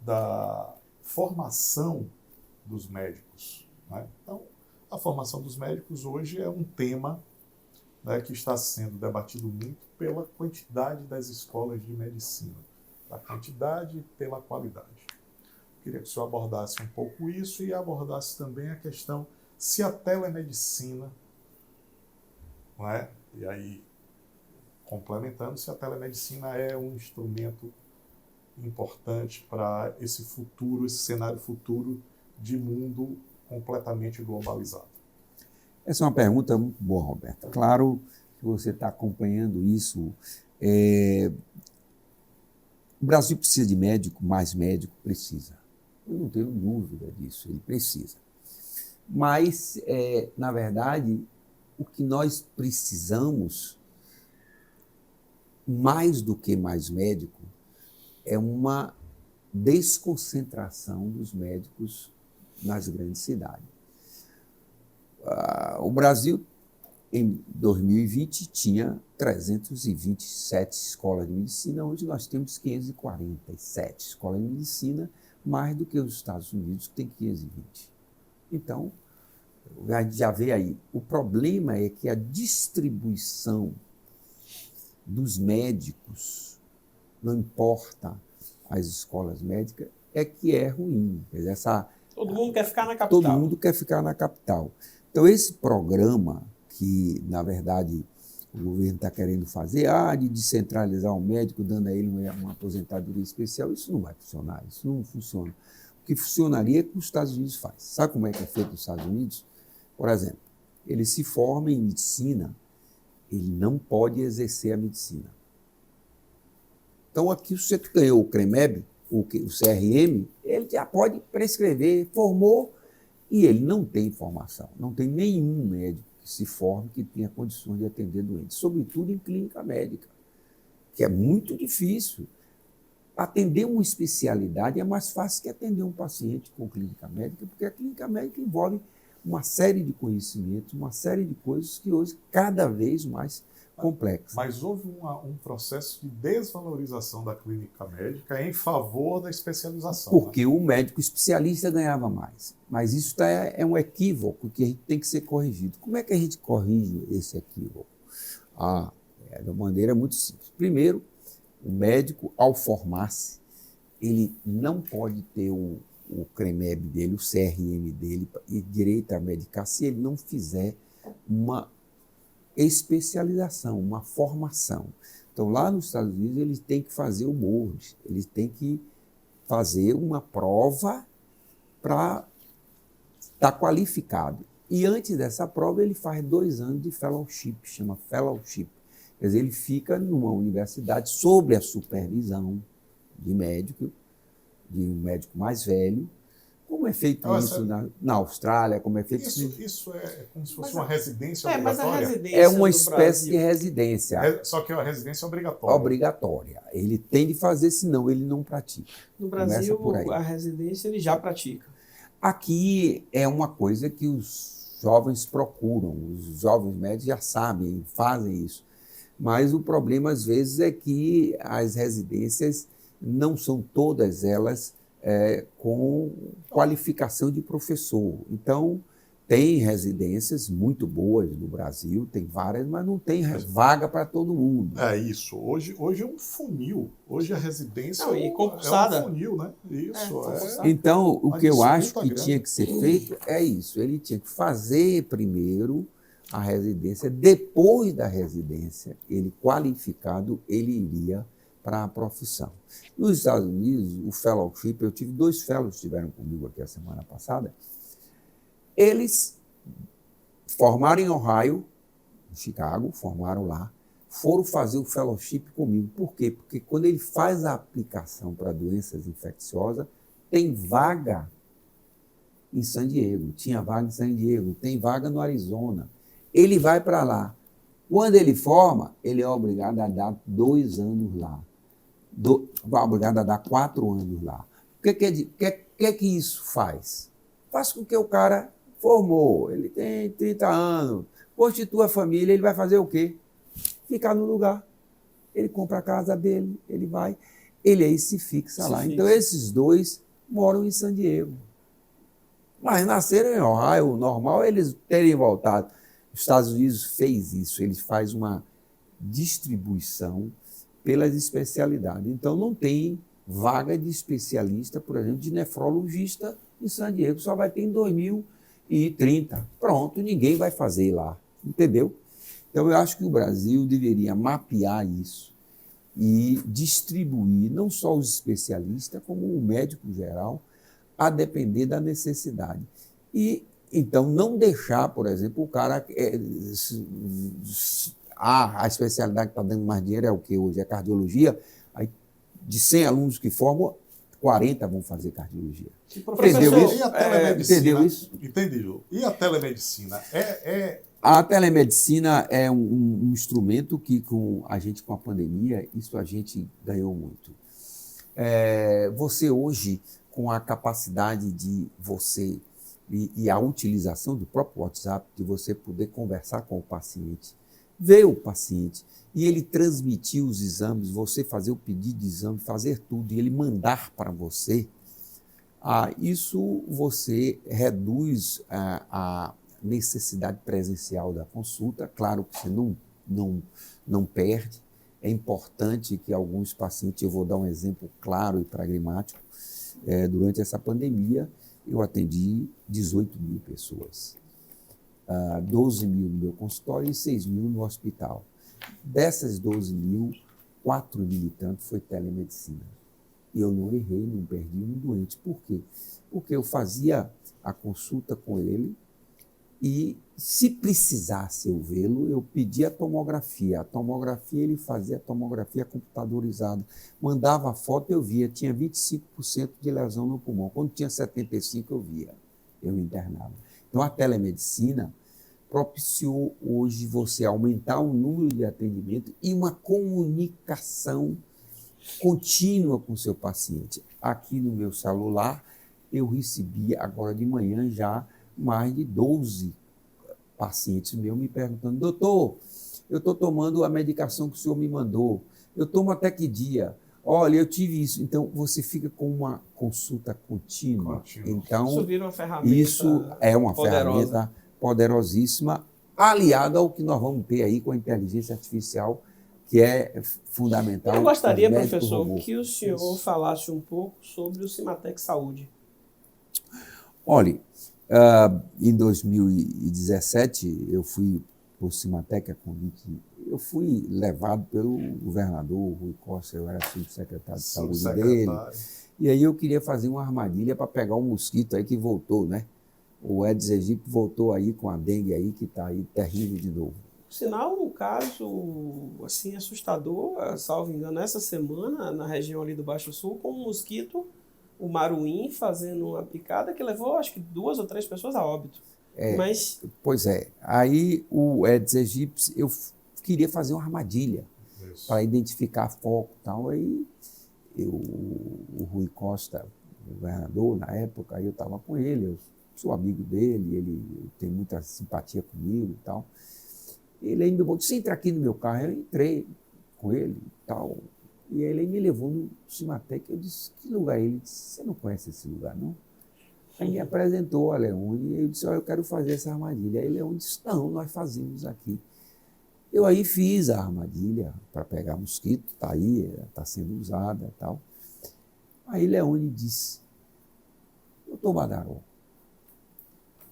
da formação dos médicos. Né? Então, a formação dos médicos hoje é um tema, né, que está sendo debatido muito pela quantidade das escolas de medicina. A quantidade e pela qualidade. Queria que o senhor abordasse um pouco isso e abordasse também a questão se a telemedicina, não é? E aí, complementando, se a telemedicina é um instrumento importante para esse futuro, esse cenário futuro de mundo completamente globalizado. Essa é uma pergunta muito boa, Roberto. Claro que você está acompanhando isso. O Brasil precisa de médico, mais médico precisa. Eu não tenho dúvida disso, ele precisa. Mas, na verdade, o que nós precisamos, mais do que mais médico, é uma desconcentração dos médicos nas grandes cidades. O Brasil, em 2020, tinha 327 escolas de medicina, hoje nós temos 547 escolas de medicina, mais do que os Estados Unidos, que tem 520. Então, a gente já vê aí. O problema é que a distribuição dos médicos, não importa as escolas médicas, é que é ruim. Todo mundo quer ficar na capital. Todo mundo quer ficar na capital. Então, esse programa que, na verdade, o governo está querendo fazer, de descentralizar o médico, dando a ele uma aposentadoria especial, isso não vai funcionar, isso não funciona. O que funcionaria é o que os Estados Unidos faz. Sabe como é que é feito nos Estados Unidos? Por exemplo, ele se forma em medicina, ele não pode exercer a medicina. Então, aqui você ganhou o CREMEB, o CRM, ele já pode prescrever, formou, e ele não tem formação. Não tem nenhum médico que se forme que tenha condições de atender doentes, sobretudo em clínica médica, que é muito difícil. Atender uma especialidade é mais fácil que atender um paciente com clínica médica, porque a clínica médica envolve uma série de conhecimentos, uma série de coisas que hoje cada vez mais complexas. Mas houve um processo de desvalorização da clínica médica em favor da especialização. Porque o médico especialista ganhava mais. Mas isso é um equívoco que a gente tem que ser corrigido. Como é que a gente corrige esse equívoco? De uma maneira muito simples. Primeiro, o médico, ao formar-se, ele não pode ter o CREMEB dele, o CRM dele, e direito a medicar, se ele não fizer uma especialização, uma formação. Então, lá nos Estados Unidos, ele tem que fazer o board, ele tem que fazer uma prova para estar qualificado. E antes dessa prova, ele faz 2 anos de fellowship, chama fellowship. Quer dizer, ele fica numa universidade sob a supervisão de um médico mais velho. Como é feito isso na Austrália? Como é feito isso é como se fosse uma residência obrigatória? Mas a residência é uma espécie de residência. Só que é uma residência obrigatória. Obrigatória. Ele tem de fazer, senão ele não pratica. No Brasil, a residência ele já pratica. Aqui é uma coisa que os jovens procuram, os jovens médicos já sabem, fazem isso. Mas o problema, às vezes, é que as residências não são todas elas com qualificação de professor. Então, tem residências muito boas no Brasil, tem várias, mas não tem vaga para todo mundo. É isso. Hoje é um funil. Hoje a residência é um funil, né? Isso. Então, o que eu acho que tinha que ser feito é isso. Ele tinha que fazer primeiro a residência, depois da residência, ele qualificado, ele iria para a profissão. Nos Estados Unidos, o fellowship, eu tive 2 fellows que estiveram comigo aqui a semana passada, eles formaram em Ohio, em Chicago, formaram lá, foram fazer o fellowship comigo. Por quê? Porque quando ele faz a aplicação para doenças infecciosas, tem vaga em San Diego, tinha vaga em San Diego, tem vaga no Arizona. Ele vai para lá, Quando ele forma, ele é obrigado a dar 2 anos lá. É obrigado a dar 4 anos lá. O que isso faz? Faz com que o cara formou, ele tem 30 anos, constitui a família, ele vai fazer o quê? Ficar no lugar. Ele compra a casa dele, ele aí se fixa lá. Então, esses 2 moram em San Diego. Mas nasceram em Ohio, o normal é eles terem voltado. Os Estados Unidos fez isso, eles fazem uma distribuição pelas especialidades. Então, não tem vaga de especialista, por exemplo, de nefrologista em San Diego, só vai ter em 2030. Pronto, ninguém vai fazer lá, entendeu? Então, eu acho que o Brasil deveria mapear isso e distribuir não só os especialistas, como o médico geral, a depender da necessidade. E, então, não deixar, por exemplo, o cara... a especialidade que está dando mais dinheiro é o que hoje? É cardiologia. Aí, de 100 alunos que formam, 40 vão fazer cardiologia. Entendeu isso? E a telemedicina? Entendeu isso? Entendi, Ju. E a telemedicina? A telemedicina é um instrumento que, com a pandemia, isso a gente ganhou muito. Você hoje, com a capacidade de você e a utilização do próprio WhatsApp, de você poder conversar com o paciente, ver o paciente e ele transmitir os exames, você fazer o pedido de exame, fazer tudo e ele mandar para você, isso você reduz a necessidade presencial da consulta. Claro que você não perde. É importante que alguns pacientes, eu vou dar um exemplo claro e pragmático, durante essa pandemia, eu atendi 18 mil pessoas, 12 mil no meu consultório e 6 mil no hospital. Dessas 12 mil, 4 mil e tanto foi telemedicina. E eu não errei, não perdi um doente. Por quê? Porque eu fazia a consulta com ele e, se precisasse eu vê-lo, eu pedia a tomografia. A tomografia, ele fazia a tomografia computadorizada. Mandava a foto, eu via. Tinha 25% de lesão no pulmão. Quando tinha 75%, eu via. Eu internava. Então, a telemedicina propiciou hoje você aumentar o número de atendimento e uma comunicação contínua com o seu paciente. Aqui no meu celular, eu recebi agora de manhã já mais de 12 pacientes meus me perguntando: doutor, eu estou tomando a medicação que o senhor me mandou, eu tomo até que dia? Olha, eu tive isso. Então, você fica com uma consulta contínua. Então, isso vira uma ferramenta isso é uma poderosa. Ferramenta poderosíssima, aliada ao que nós vamos ter aí com a inteligência artificial, que é fundamental. Eu gostaria, professor, que o senhor falasse um pouco sobre o Cimatec Saúde. Olha, em 2017, eu fui para o Cimatec a convite. Eu fui levado pelo governador Rui Costa, eu era subsecretário de saúde dele. E aí eu queria fazer uma armadilha para pegar um mosquito aí que voltou, né? O Aedes aegypti voltou aí com a dengue aí, que está aí terrível de novo. Sinal, um caso assim assustador, salvo engano, essa semana, na região ali do Baixo Sul, com um mosquito, o maruim, fazendo uma picada que levou, acho que 2 ou 3 pessoas a óbito. Pois é. Aí o Aedes aegypti, eu queria fazer uma armadilha para identificar foco e tal. Aí o Rui Costa, o governador, na época, aí eu estava com ele, eu sou amigo dele, ele tem muita simpatia comigo e tal. Ele ainda me disse: entra aqui no meu carro. Eu entrei com ele e tal. E ele me levou no Cimatec. Eu disse: que lugar é? Ele disse: você não conhece esse lugar, não? Aí me apresentou a Leone e eu disse: eu quero fazer essa armadilha. Aí Leone disse: não, nós fazemos aqui. Eu aí fiz a armadilha para pegar mosquito, está aí, está sendo usada e tal. Aí Leone disse: doutor Badaró,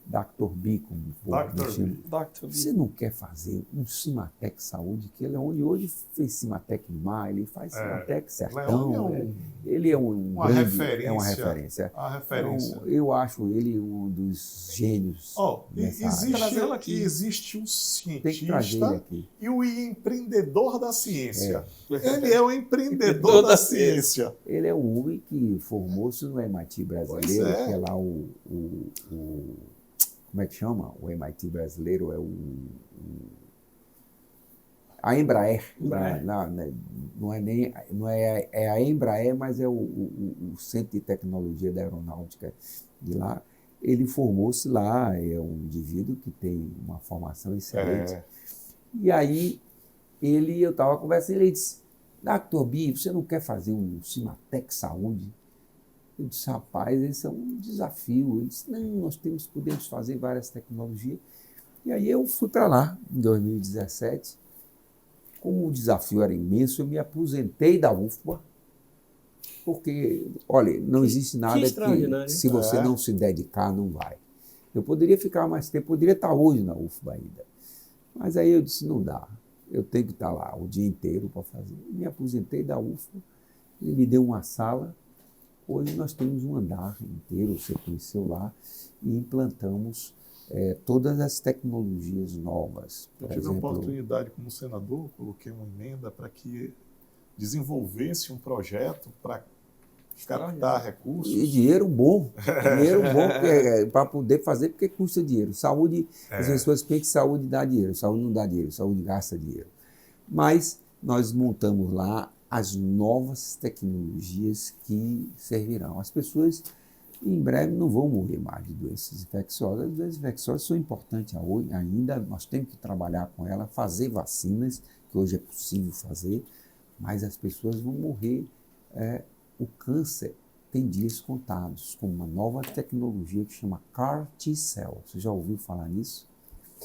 Dr. B, como o povo chama, você não quer fazer um Cimatec Saúde? Que Leone hoje fez Cimatec no Mar, ele faz Cimatec Sertão. Ele é uma referência. Então, eu acho ele um dos gênios. Existe um cientista e o empreendedor da ciência. Ele é o empreendedor da ciência. Ele é um homem que formou-se no MIT brasileiro, que é lá como é que chama? O MIT brasileiro é A Embraer. Embraer. É a Embraer, mas é o Centro de Tecnologia da Aeronáutica de lá. Ele formou-se lá, é um indivíduo que tem uma formação excelente. E aí, eu estava conversando, ele disse, Dr. Bi, você não quer fazer um Cimatec Saúde? Eu disse, rapaz, esse é um desafio. Ele disse, não, nós podemos fazer várias tecnologias. E aí eu fui para lá, em 2017. Como o desafio era imenso, eu me aposentei da UFBA, porque, olha, não existe nada que se você não se dedicar, não vai. Eu poderia ficar mais tempo, poderia estar hoje na UFBA ainda. Mas aí eu disse, não dá, eu tenho que estar lá o dia inteiro para fazer. Me aposentei da UFBA, ele me deu uma sala. Hoje nós temos um andar inteiro, você conheceu lá, e implantamos todas as tecnologias novas. Eu tive a oportunidade como senador, coloquei uma emenda para que desenvolvesse um projeto para captar recursos. E dinheiro bom para poder fazer, porque custa dinheiro. Saúde, as pessoas pensam que saúde dá dinheiro, saúde não dá dinheiro, saúde gasta dinheiro. Mas nós montamos lá as novas tecnologias que servirão. As pessoas, em breve, não vão morrer mais de doenças infecciosas. As doenças infecciosas são importantes ainda, nós temos que trabalhar com elas, fazer vacinas, que hoje é possível fazer, mas as pessoas vão morrer. O câncer tem dias contados, com uma nova tecnologia que chama CAR T-Cell. Você já ouviu falar nisso?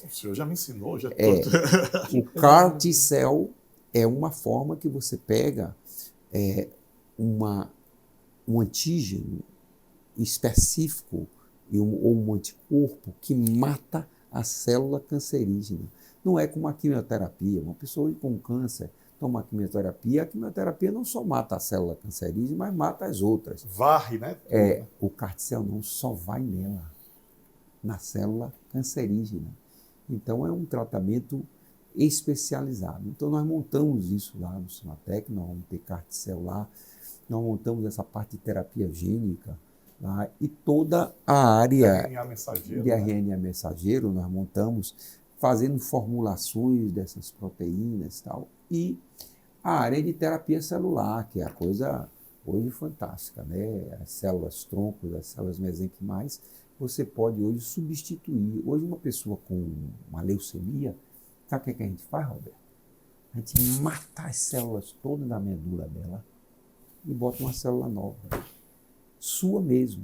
O senhor já me ensinou. O CAR T-Cell é uma forma que você pega um antígeno específico ou um anticorpo que mata a célula cancerígena. Não é como a quimioterapia. Uma pessoa com câncer toma a quimioterapia não só mata a célula cancerígena, mas mata as outras. Varre, né? O CAR T-Cell não só vai nela, na célula cancerígena. Então é um tratamento especializado. Então nós montamos isso lá no Cimatec, nós vamos ter CAR T-Cell lá, nós montamos essa parte de terapia gênica lá, e toda a área de RNA mensageiro nós montamos, fazendo formulações dessas proteínas e tal, e a área de terapia celular, que é a coisa hoje fantástica, né? As células troncos, as células mesenquimais, você pode hoje substituir. Hoje uma pessoa com uma leucemia, sabe o que a gente faz, Roberto? A gente mata as células todas da medula dela e bota uma célula nova, sua mesmo.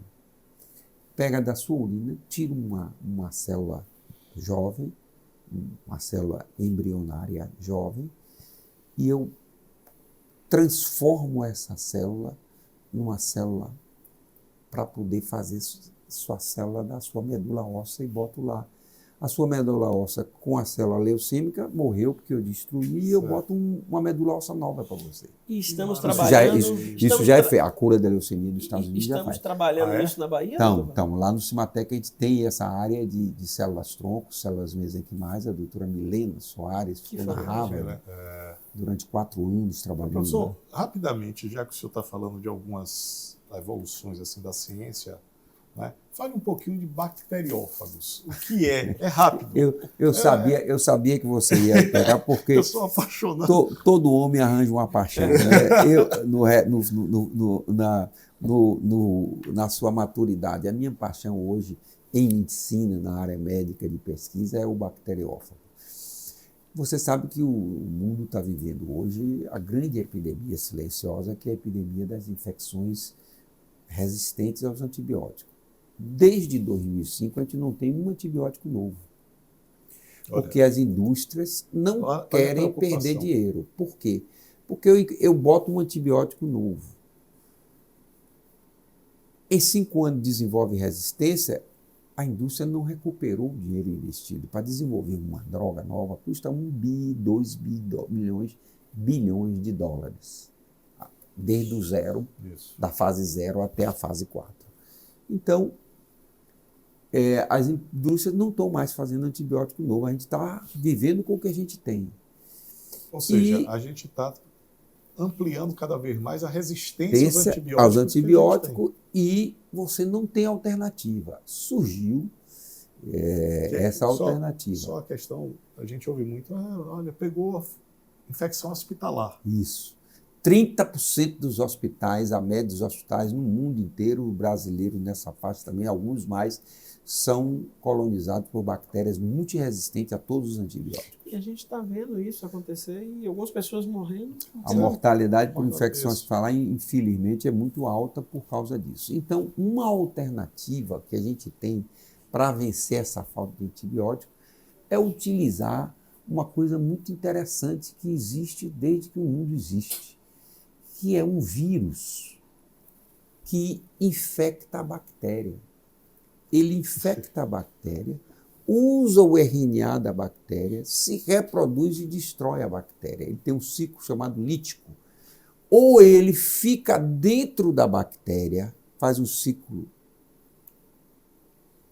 Pega da sua urina, tira uma célula jovem, uma célula embrionária jovem, e eu transformo essa célula numa célula para poder fazer sua célula da sua medula óssea e boto lá. A sua medula óssea com a célula leucêmica morreu porque eu destruí e eu boto uma medula óssea nova para você. E estamos trabalhando... Isso já é feito. A cura da leucemia nos Estados Unidos já faz. Estamos trabalhando isso na Bahia? Então, lá no Cimatec a gente tem essa área de células troncos, células mesenquimais. A doutora Milena Soares ficou na Harvard durante 4 anos trabalhando. Professor, rapidamente, já que o senhor está falando de algumas evoluções assim, da ciência, né? Fale um pouquinho de bacteriófagos. O que é? É rápido. Eu sabia que você ia pegar, porque eu sou apaixonado. Todo homem arranja uma paixão. Né? Na sua maturidade, a minha paixão hoje em medicina, na área médica de pesquisa, é o bacteriófago. Você sabe que o mundo está vivendo hoje a grande epidemia silenciosa, que é a epidemia das infecções resistentes aos antibióticos. Desde 2005, a gente não tem um antibiótico novo. Porque as indústrias não querem perder dinheiro. Por quê? Porque eu boto um antibiótico novo. Em 5 anos desenvolve resistência, a indústria não recuperou o dinheiro investido. Para desenvolver uma droga nova, custa 1 bi, 2 bilhões de dólares. Desde o zero, da fase 0 até a fase 4. Então, as indústrias não estão mais fazendo antibiótico novo, a gente está vivendo com o que a gente tem. Ou seja, a gente está ampliando cada vez mais a resistência aos antibióticos e você não tem alternativa. Surgiu essa alternativa. Só a questão, a gente ouve muito, olha, pegou infecção hospitalar. Isso. 30% dos hospitais, a média dos hospitais no mundo inteiro, o brasileiro nessa faixa também, alguns mais, são colonizados por bactérias multiresistentes a todos os antibióticos. E a gente está vendo isso acontecer e algumas pessoas morrendo. A mortalidade por infecção hospitalar, infelizmente, é muito alta por causa disso. Então, uma alternativa que a gente tem para vencer essa falta de antibiótico é utilizar uma coisa muito interessante que existe desde que o mundo existe, que é um vírus que infecta a bactéria. Ele infecta a bactéria, usa o RNA da bactéria, se reproduz e destrói a bactéria. Ele tem um ciclo chamado lítico. Ou ele fica dentro da bactéria, faz um ciclo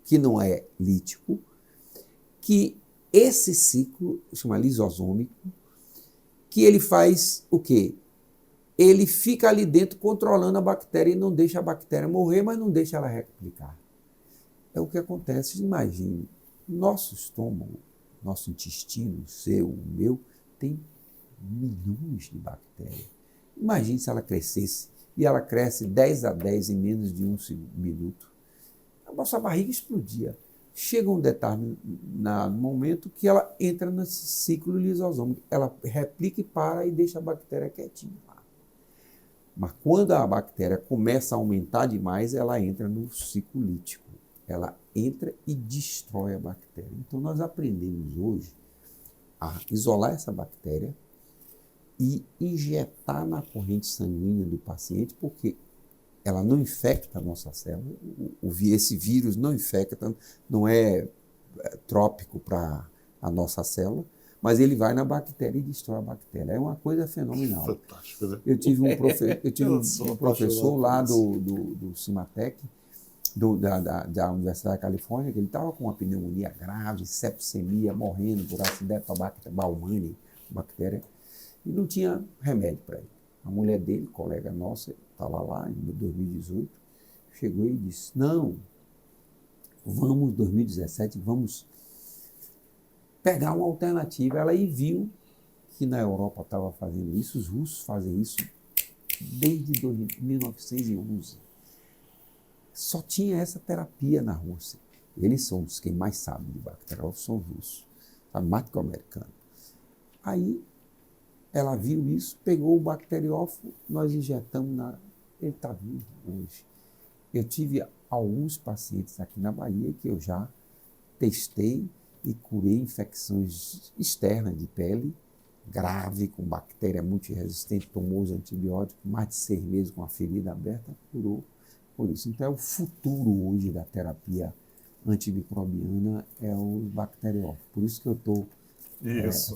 que não é lítico, que esse ciclo chama lisosômico, que ele faz o quê? Ele fica ali dentro controlando a bactéria e não deixa a bactéria morrer, mas não deixa ela replicar. É o que acontece, imagine, nosso estômago, nosso intestino, o seu, o meu, tem milhões de bactérias. Imagine se ela crescesse, e ela cresce 10 em menos de um minuto. A nossa barriga explodia. Chega um determinado momento que ela entra nesse ciclo lisosômico. Ela replica e para e deixa a bactéria quietinha lá. Mas quando a bactéria começa a aumentar demais, ela entra no ciclo lítico. Ela entra e destrói a bactéria. Então, nós aprendemos hoje a isolar essa bactéria e injetar na corrente sanguínea do paciente, porque ela não infecta a nossa célula. Esse vírus não infecta, não é trópico para a nossa célula, mas ele vai na bactéria e destrói a bactéria. É uma coisa fenomenal. Fantástico, né? Eu tive um professor lá do Cimatec, da Universidade da Califórnia, que ele estava com uma pneumonia grave, sepsemia, morrendo por Acinetobacter baumannii, bactéria, e não tinha remédio para ele. A mulher dele, colega nossa, estava lá em 2018, chegou e disse, não, vamos, 2017, vamos pegar uma alternativa. Ela aí viu que na Europa estava fazendo isso, os russos fazem isso desde 1911. Só tinha essa terapia na Rússia. Eles são os quem mais sabem de bacteriófagos, são os russos, sabe, mais que o americano. Aí ela viu isso, pegou o bacteriófago, nós injetamos ele está vivo hoje. Eu tive alguns pacientes aqui na Bahia que eu já testei e curei infecções externas de pele, grave, com bactéria multiresistente, tomou os antibióticos, mais de 6 meses com a ferida aberta, curou por isso. Então, é o futuro hoje da terapia antimicrobiana é o bacteriófago. Por isso que eu estou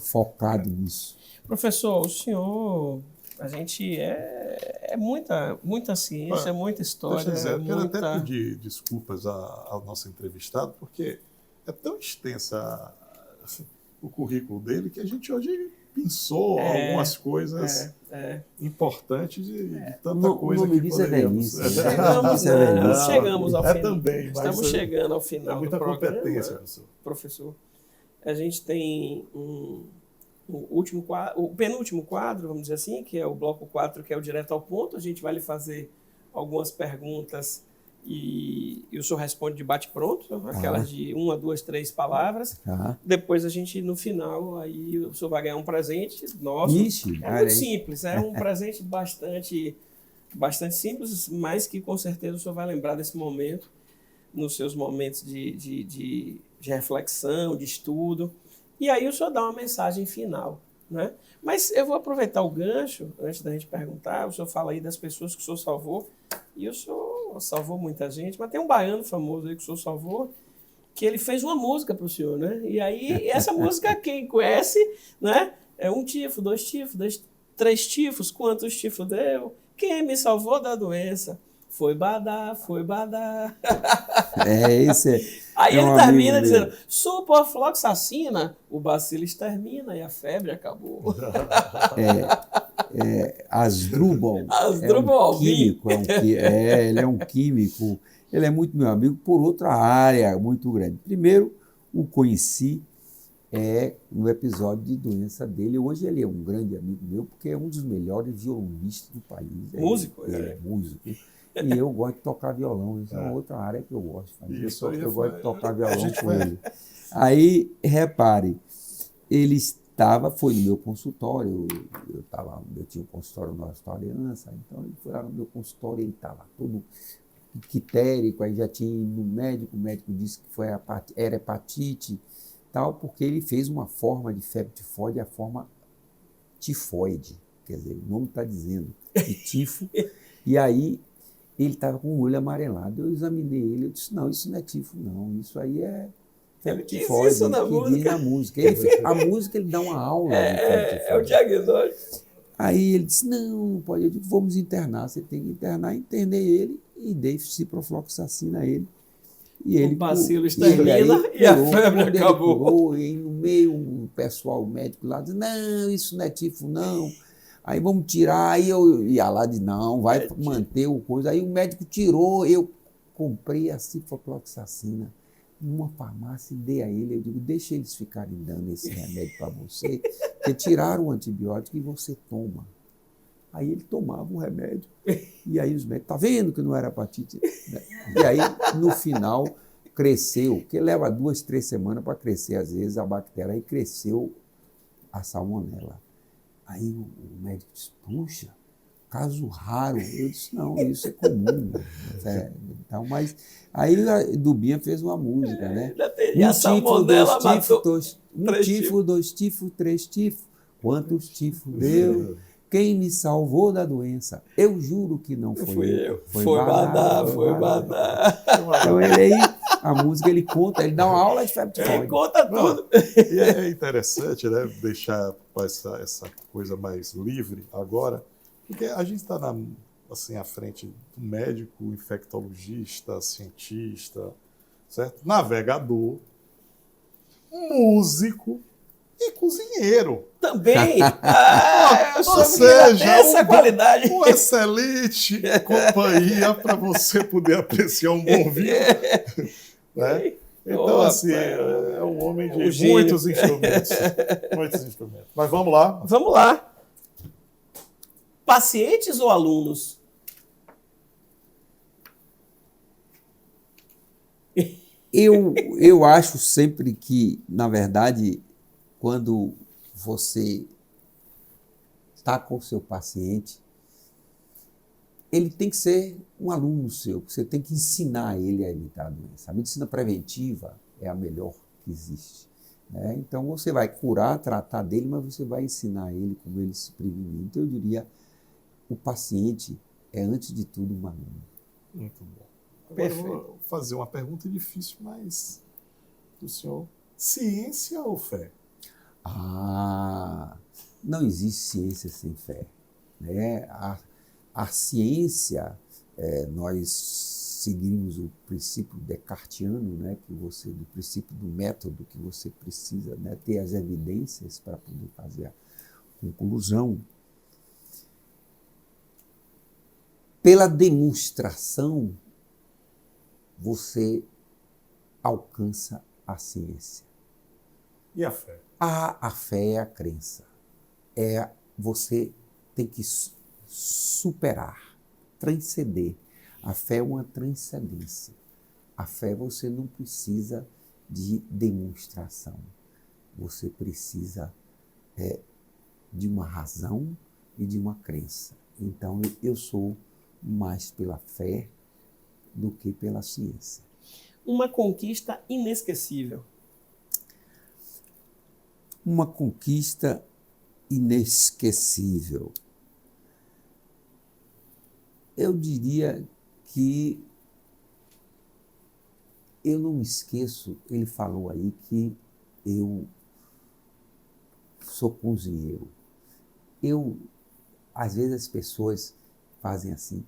focado nisso. Professor, o senhor, a gente é muita ciência, muita história. Eu quero até pedir desculpas ao nosso entrevistado, porque é tão extensa o currículo dele que a gente hoje pensou algumas coisas importantes e tanta coisa que poderíamos... Chegamos ao final. Também, estamos chegando ao final muita do programa. Competência, professor. A gente tem o penúltimo quadro, vamos dizer assim, que é o bloco 4, que é o direto ao ponto. A gente vai lhe fazer algumas perguntas e o senhor responde de bate-pronto, aquelas de 1, 2, 3 palavras. Depois a gente, no final, aí o senhor vai ganhar um presente nosso. Muito simples, é um presente bastante simples, mas que com certeza o senhor vai lembrar desse momento, nos seus momentos de reflexão, de estudo. E aí o senhor dá uma mensagem final, né? Mas eu vou aproveitar o gancho, antes da gente perguntar, o senhor fala aí das pessoas que o senhor salvou, e o senhor salvou muita gente, mas tem um baiano famoso aí que o senhor salvou, que ele fez uma música para o senhor, né? E aí, essa música, quem conhece, né? É 1 tifo, 2 tifos, 3 tifos, quantos tifos deu? Quem me salvou da doença? Foi Badá, foi Badá. Aí ele termina dizendo, sulpofloxacina, o bacilo extermina e a febre acabou. Asdrubal. Ele é um químico, ele é muito meu amigo por outra área muito grande. Primeiro, o conheci é no episódio de doença dele. Hoje ele é um grande amigo meu, porque é um dos melhores violonistas do país. Músico? É músico. E eu gosto de tocar violão. Isso é uma outra área que eu gosto de fazer. Eu gosto de tocar violão com ele. Aí, repare, ele foi no meu consultório, eu tinha um consultório no Hospital Aliança, então ele foi lá no meu consultório, ele estava todo ictérico, aí já tinha ido no médico, o médico disse que era hepatite, tal, porque ele fez uma forma de febre tifoide, a forma tifoide, quer dizer, o nome está dizendo, de tifo, e aí ele estava com o olho amarelado, eu examinei ele, eu disse, não, isso não é tifo não, isso aí é febre tifoide, isso na música. Diz na música. A música ele dá uma aula de febre tifoide. É o diagnóstico. Aí ele disse, não pode, eu digo, vamos internar, você tem que internar. Internei ele e dei ciprofloxacina a ele. E ele, o bacilo extermina e a febre acabou. Curou, e no meio o pessoal, o médico lá, disse, não, isso não é tifo, não. Aí vamos tirar, aí eu ia lá, disse, não, vai manter o coisa. Aí o médico tirou, eu comprei a ciprofloxacina numa farmácia e dei a ele. Eu digo, deixa eles ficarem dando esse remédio para você, porque tiraram o antibiótico e você toma. Aí ele tomava o remédio, e aí os médicos, tá vendo que não era hepatite? E aí, no final, cresceu, porque leva 2, 3 semanas para crescer, às vezes, a bactéria, aí cresceu a salmonela. Aí o médico disse, puxa, caso raro. Eu disse, não, isso é comum. Então, mas aí o Dubinha fez uma música, né? Um tifo, 2 tifos, 1 tifo, 2 tifos, 3 tifos. Quantos tifos deu? Quem me salvou da doença? Eu juro que não fui eu. Foi Badá. Então ele aí, a música ele conta, ele dá uma aula de febre tifoide. Ele conta tudo. E é interessante, né? Deixar essa coisa mais livre agora, porque a gente está assim, à frente do médico, infectologista, cientista, certo? Navegador, músico e cozinheiro. Também. Ou seja, essa qualidade. Uma excelente companhia para você poder apreciar um bom vinho. Né? Então, assim, é um homem de muitos instrumentos. Muitos instrumentos. Mas vamos lá. Vamos lá. Pacientes ou alunos? Eu acho sempre que, na verdade, quando você está com o seu paciente, ele tem que ser um aluno seu, você tem que ensinar ele a evitar a doença. A medicina preventiva é a melhor que existe. Né? Então, você vai curar, tratar dele, mas você vai ensinar ele como ele se prevenir. Então, eu diria, o paciente é, antes de tudo, um aluno. Muito bom. Agora eu vou fazer uma pergunta difícil, mas do senhor, ciência ou fé? Não existe ciência sem fé. Né? A ciência, nós seguimos o princípio descartiano, né? Do princípio do método, que você precisa, né? Ter as evidências para poder fazer a conclusão. Pela demonstração, você alcança a ciência. E a fé? A fé é a crença. Você tem que superar, transcender. A fé é uma transcendência. A fé você não precisa de demonstração. Você precisa de uma razão e de uma crença. Então, eu sou mais pela fé do que pela ciência. Uma conquista inesquecível. Uma conquista inesquecível. Eu diria que eu não me esqueço, ele falou aí que eu sou cozinheiro. Às vezes as pessoas fazem assim,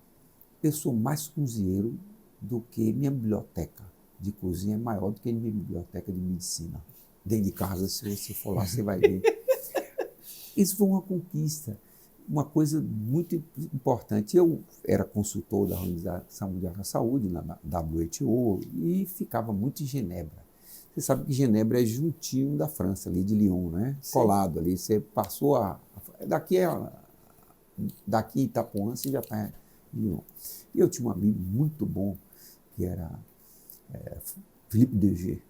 eu sou mais cozinheiro do que minha biblioteca de cozinha é maior do que minha biblioteca de medicina. Dentro de casa, se você for lá, você vai ver. Isso foi uma conquista, uma coisa muito importante. Eu era consultor da Organização Mundial da Saúde, na WHO, e ficava muito em Genebra. Você sabe que Genebra é juntinho da França, ali de Lyon, né? Sim. Colado ali. Você passou daqui Itapuã, você já está em Lyon. E eu tinha um amigo muito bom, que era Philippe Deger.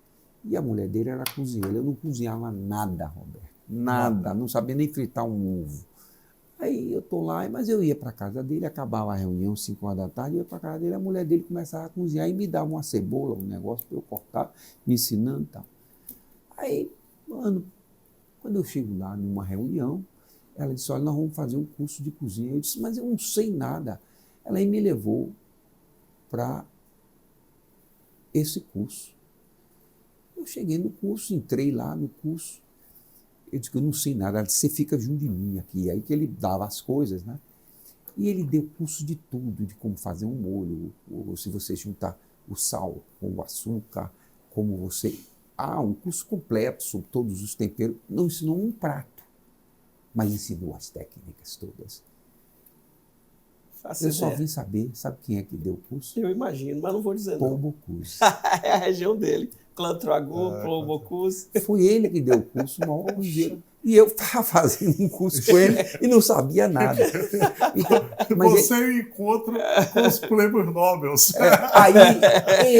E a mulher dele era cozinheira. Eu não cozinhava nada, Roberto. Nada. Não sabia nem fritar um ovo. Aí eu estou lá, mas eu ia para a casa dele, acabava a reunião, 5 horas da tarde, eu ia para a casa dele, a mulher dele começava a cozinhar e me dava uma cebola, um negócio para eu cortar, me ensinando e tal. Aí, mano, quando eu chego lá numa reunião, ela disse, olha, nós vamos fazer um curso de cozinha. Eu disse, mas eu não sei nada. Ela aí me levou para esse curso. Eu cheguei no curso, entrei lá no curso. Eu disse que eu não sei nada. Ela disse, você fica junto de mim aqui. Aí que ele dava as coisas, né? E ele deu curso de tudo, de como fazer um molho, ou se você juntar o sal com o açúcar, como você... um curso completo sobre todos os temperos. Não ensinou um prato, mas ensinou as técnicas todas. Eu só vim saber, sabe quem é que deu o curso? Eu imagino, mas não vou dizer Paul Bocuse. É a região dele. Clã Tragu, Paul Bocuse. Foi ele que deu o curso, o maior cozinheiro. E eu estava fazendo um curso com ele e não sabia nada. Então, você encontra com os prêmios Nobel. Aí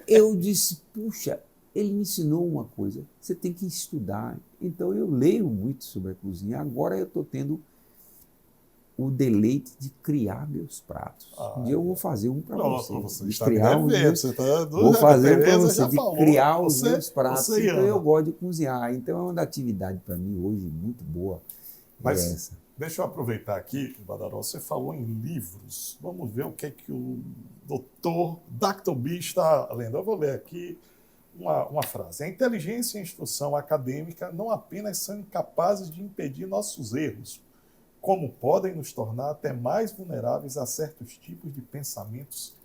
eu disse, puxa, ele me ensinou uma coisa, você tem que estudar. Então eu leio muito sobre a cozinha, agora eu estou tendo o deleite de criar meus pratos. Um dia eu vou fazer um para você. Você está criar vou fazer para você, de criar os meus pratos. Então eu gosto de cozinhar. Então é uma atividade para mim hoje muito boa. Mas essa. Deixa eu aproveitar aqui, Badaró, você falou em livros. Vamos ver o que é que o doutor Dr. B está lendo. Eu vou ler aqui uma frase. A inteligência e a instrução acadêmica não apenas são incapazes de impedir nossos erros, como podem nos tornar até mais vulneráveis a certos tipos de pensamentos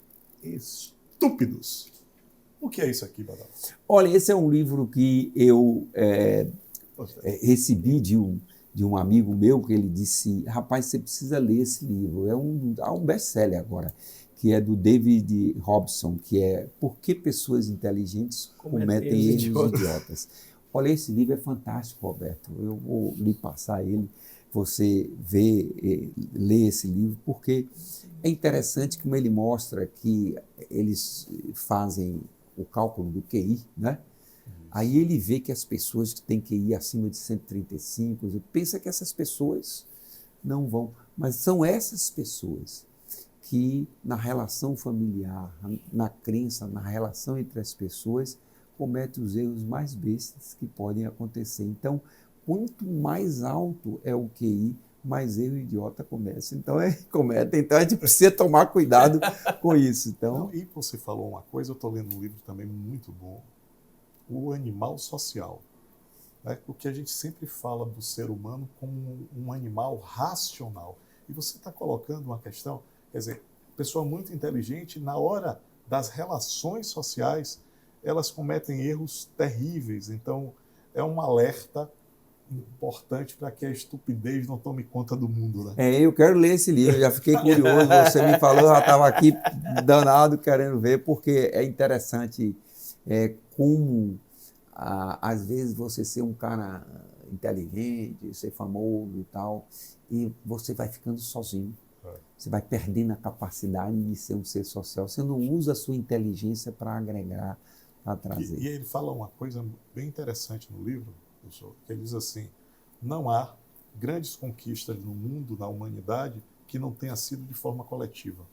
estúpidos. O que é isso aqui, Badal? Olha, esse é um livro que eu recebi de um amigo meu, que ele disse, rapaz, você precisa ler esse livro. Há um best-seller agora, que é do David Robson, que é Por que Pessoas Inteligentes Cometem Erros Idiotas. Olha, esse livro é fantástico, Roberto. Eu vou lhe passar ele. Você lê esse livro, porque é interessante como ele mostra que eles fazem o cálculo do QI, né? Aí ele vê que as pessoas que têm QI acima de 135, pensa que essas pessoas não vão, mas são essas pessoas que na relação familiar, na crença, na relação entre as pessoas, cometem os erros mais bestas que podem acontecer. Então, quanto mais alto é o QI, mais erro idiota começa. Então, Então, a gente precisa tomar cuidado com isso. Então... E você falou uma coisa, eu estou lendo um livro também muito bom, O Animal Social. Né? Porque a gente sempre fala do ser humano como um animal racional. E você está colocando uma questão, quer dizer, pessoa muito inteligente, na hora das relações sociais, elas cometem erros terríveis. Então, é um alerta importante para que a estupidez não tome conta do mundo, né? Eu quero ler esse livro, já fiquei curioso, você me falou, eu já estava aqui danado querendo ver, porque é interessante como, às vezes, você ser um cara inteligente, ser famoso e tal, e você vai ficando sozinho. Você vai perdendo a capacidade de ser um ser social. Você não usa a sua inteligência para agregar, para trazer. E ele fala uma coisa bem interessante no livro, professor, que ele diz assim, não há grandes conquistas no mundo, na humanidade, que não tenha sido de forma coletiva.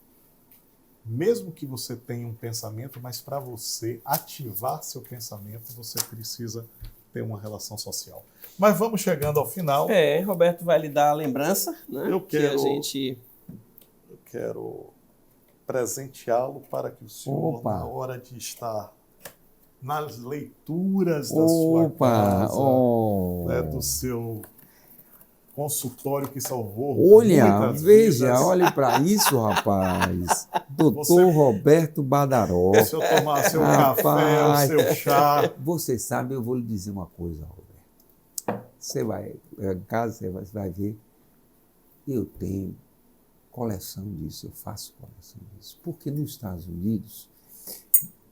Mesmo que você tenha um pensamento, mas para você ativar seu pensamento, você precisa ter uma relação social. Mas vamos chegando ao final. Roberto vai lhe dar a lembrança, né? Eu quero presenteá-lo para que o senhor, na hora de estar nas leituras da sua casa, né, do seu consultório que salvou. Olha, veja, olhe para isso, rapaz. Doutor Roberto Badaró. Se eu tomar seu café, o seu chá. Você sabe, eu vou lhe dizer uma coisa, Roberto. Você vai em casa, você vai ver. Eu tenho coleção disso, eu faço coleção disso. Porque nos Estados Unidos,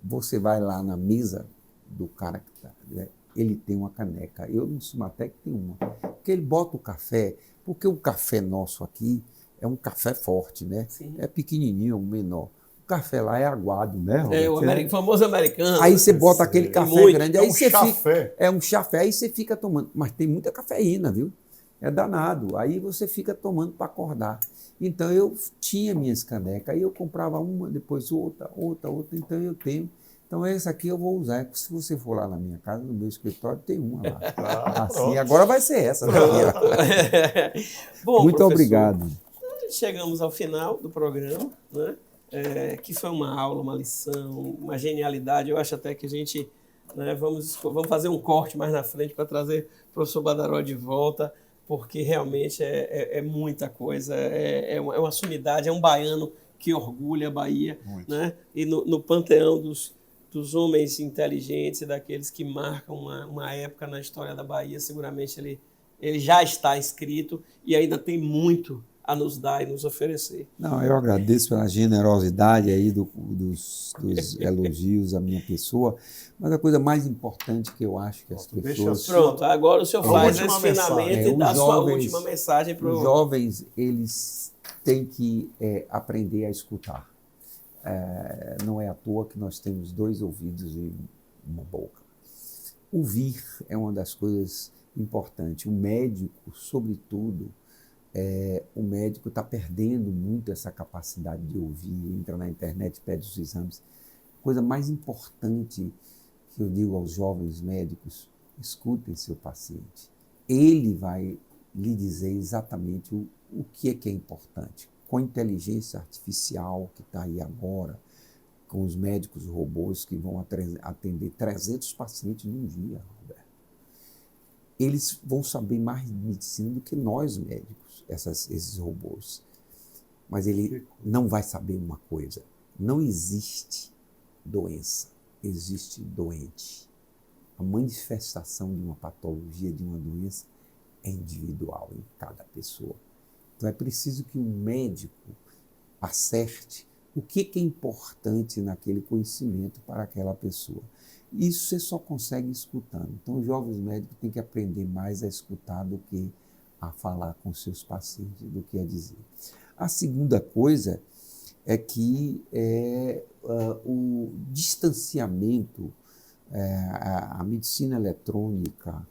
você vai lá na mesa do cara que está, né? Ele tem uma caneca. Eu no Sumatec tenho uma. Porque ele bota o café, porque o café nosso aqui é um café forte, né? Sim. É pequenininho, é um menor. O café lá é aguado, né, Roberto? É o famoso americano. Aí você bota aquele café grande, aí você chafé. É um chafé, aí você fica tomando. Mas tem muita cafeína, viu? É danado. Aí você fica tomando para acordar. Então eu tinha minhas canecas, aí eu comprava uma, depois outra, então eu tenho. Então essa aqui eu vou usar. Se você for lá na minha casa, no meu escritório, tem uma lá. Assim, agora vai ser essa. Bom, muito professor, obrigado. Chegamos ao final do programa, né? Que foi uma aula, uma lição, uma genialidade. Eu acho até que a gente, né, vamos fazer um corte mais na frente para trazer o professor Badaró de volta, porque realmente é muita coisa, é uma sumidade, é um baiano que orgulha a Bahia, né? E no panteão dos homens inteligentes e daqueles que marcam uma época na história da Bahia, seguramente ele já está inscrito e ainda tem muito a nos dar e nos oferecer. Não, eu agradeço pela generosidade aí dos elogios à minha pessoa, mas a coisa mais importante que eu acho que as pessoas... Pronto, agora o senhor faz esse finalmente e dá a sua última mensagem para os jovens, eles têm que aprender a escutar. Não é à toa que nós temos 2 ouvidos e uma boca. Ouvir é uma das coisas importantes. O médico, sobretudo, o médico está perdendo muito essa capacidade de ouvir, entra na internet, pede os exames. A coisa mais importante que eu digo aos jovens médicos, escutem seu paciente. Ele vai lhe dizer exatamente o que é importante. Com a inteligência artificial que está aí agora, com os médicos robôs que vão atender 300 pacientes num dia, Roberto, eles vão saber mais de medicina do que nós médicos, esses robôs. Mas ele não vai saber uma coisa: não existe doença, existe doente. A manifestação de uma patologia, de uma doença, é individual em cada pessoa. Então é preciso que o médico acerte o que é importante naquele conhecimento para aquela pessoa. Isso você só consegue escutando. Então os jovens médicos têm que aprender mais a escutar do que a falar com seus pacientes, do que a dizer. A segunda coisa é que o distanciamento, a medicina eletrônica,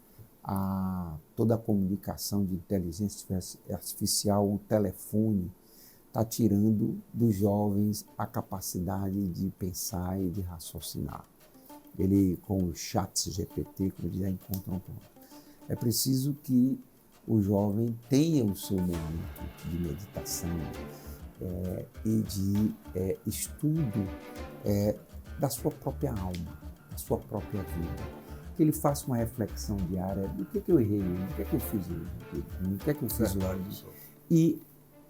toda a comunicação de inteligência artificial, o telefone, está tirando dos jovens a capacidade de pensar e de raciocinar. Ele, com o chat GPT, como eles já encontram pronto. É preciso que o jovem tenha o seu momento de meditação e de estudo da sua própria alma, da sua própria vida. Que ele faça uma reflexão diária do que eu errei, o que é que eu fiz hoje, o que é que eu fiz hoje. E,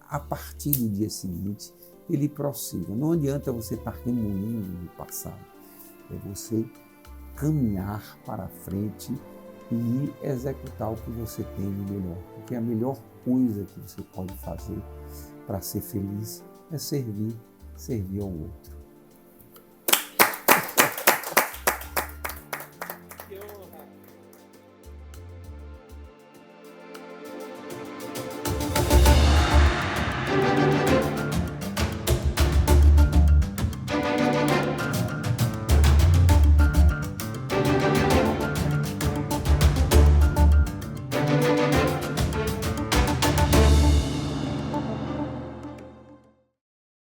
a partir do dia seguinte, ele prossiga. Não adianta você estar remoendo no passado. É você caminhar para frente e executar o que você tem de melhor. Porque a melhor coisa que você pode fazer para ser feliz é servir ao outro.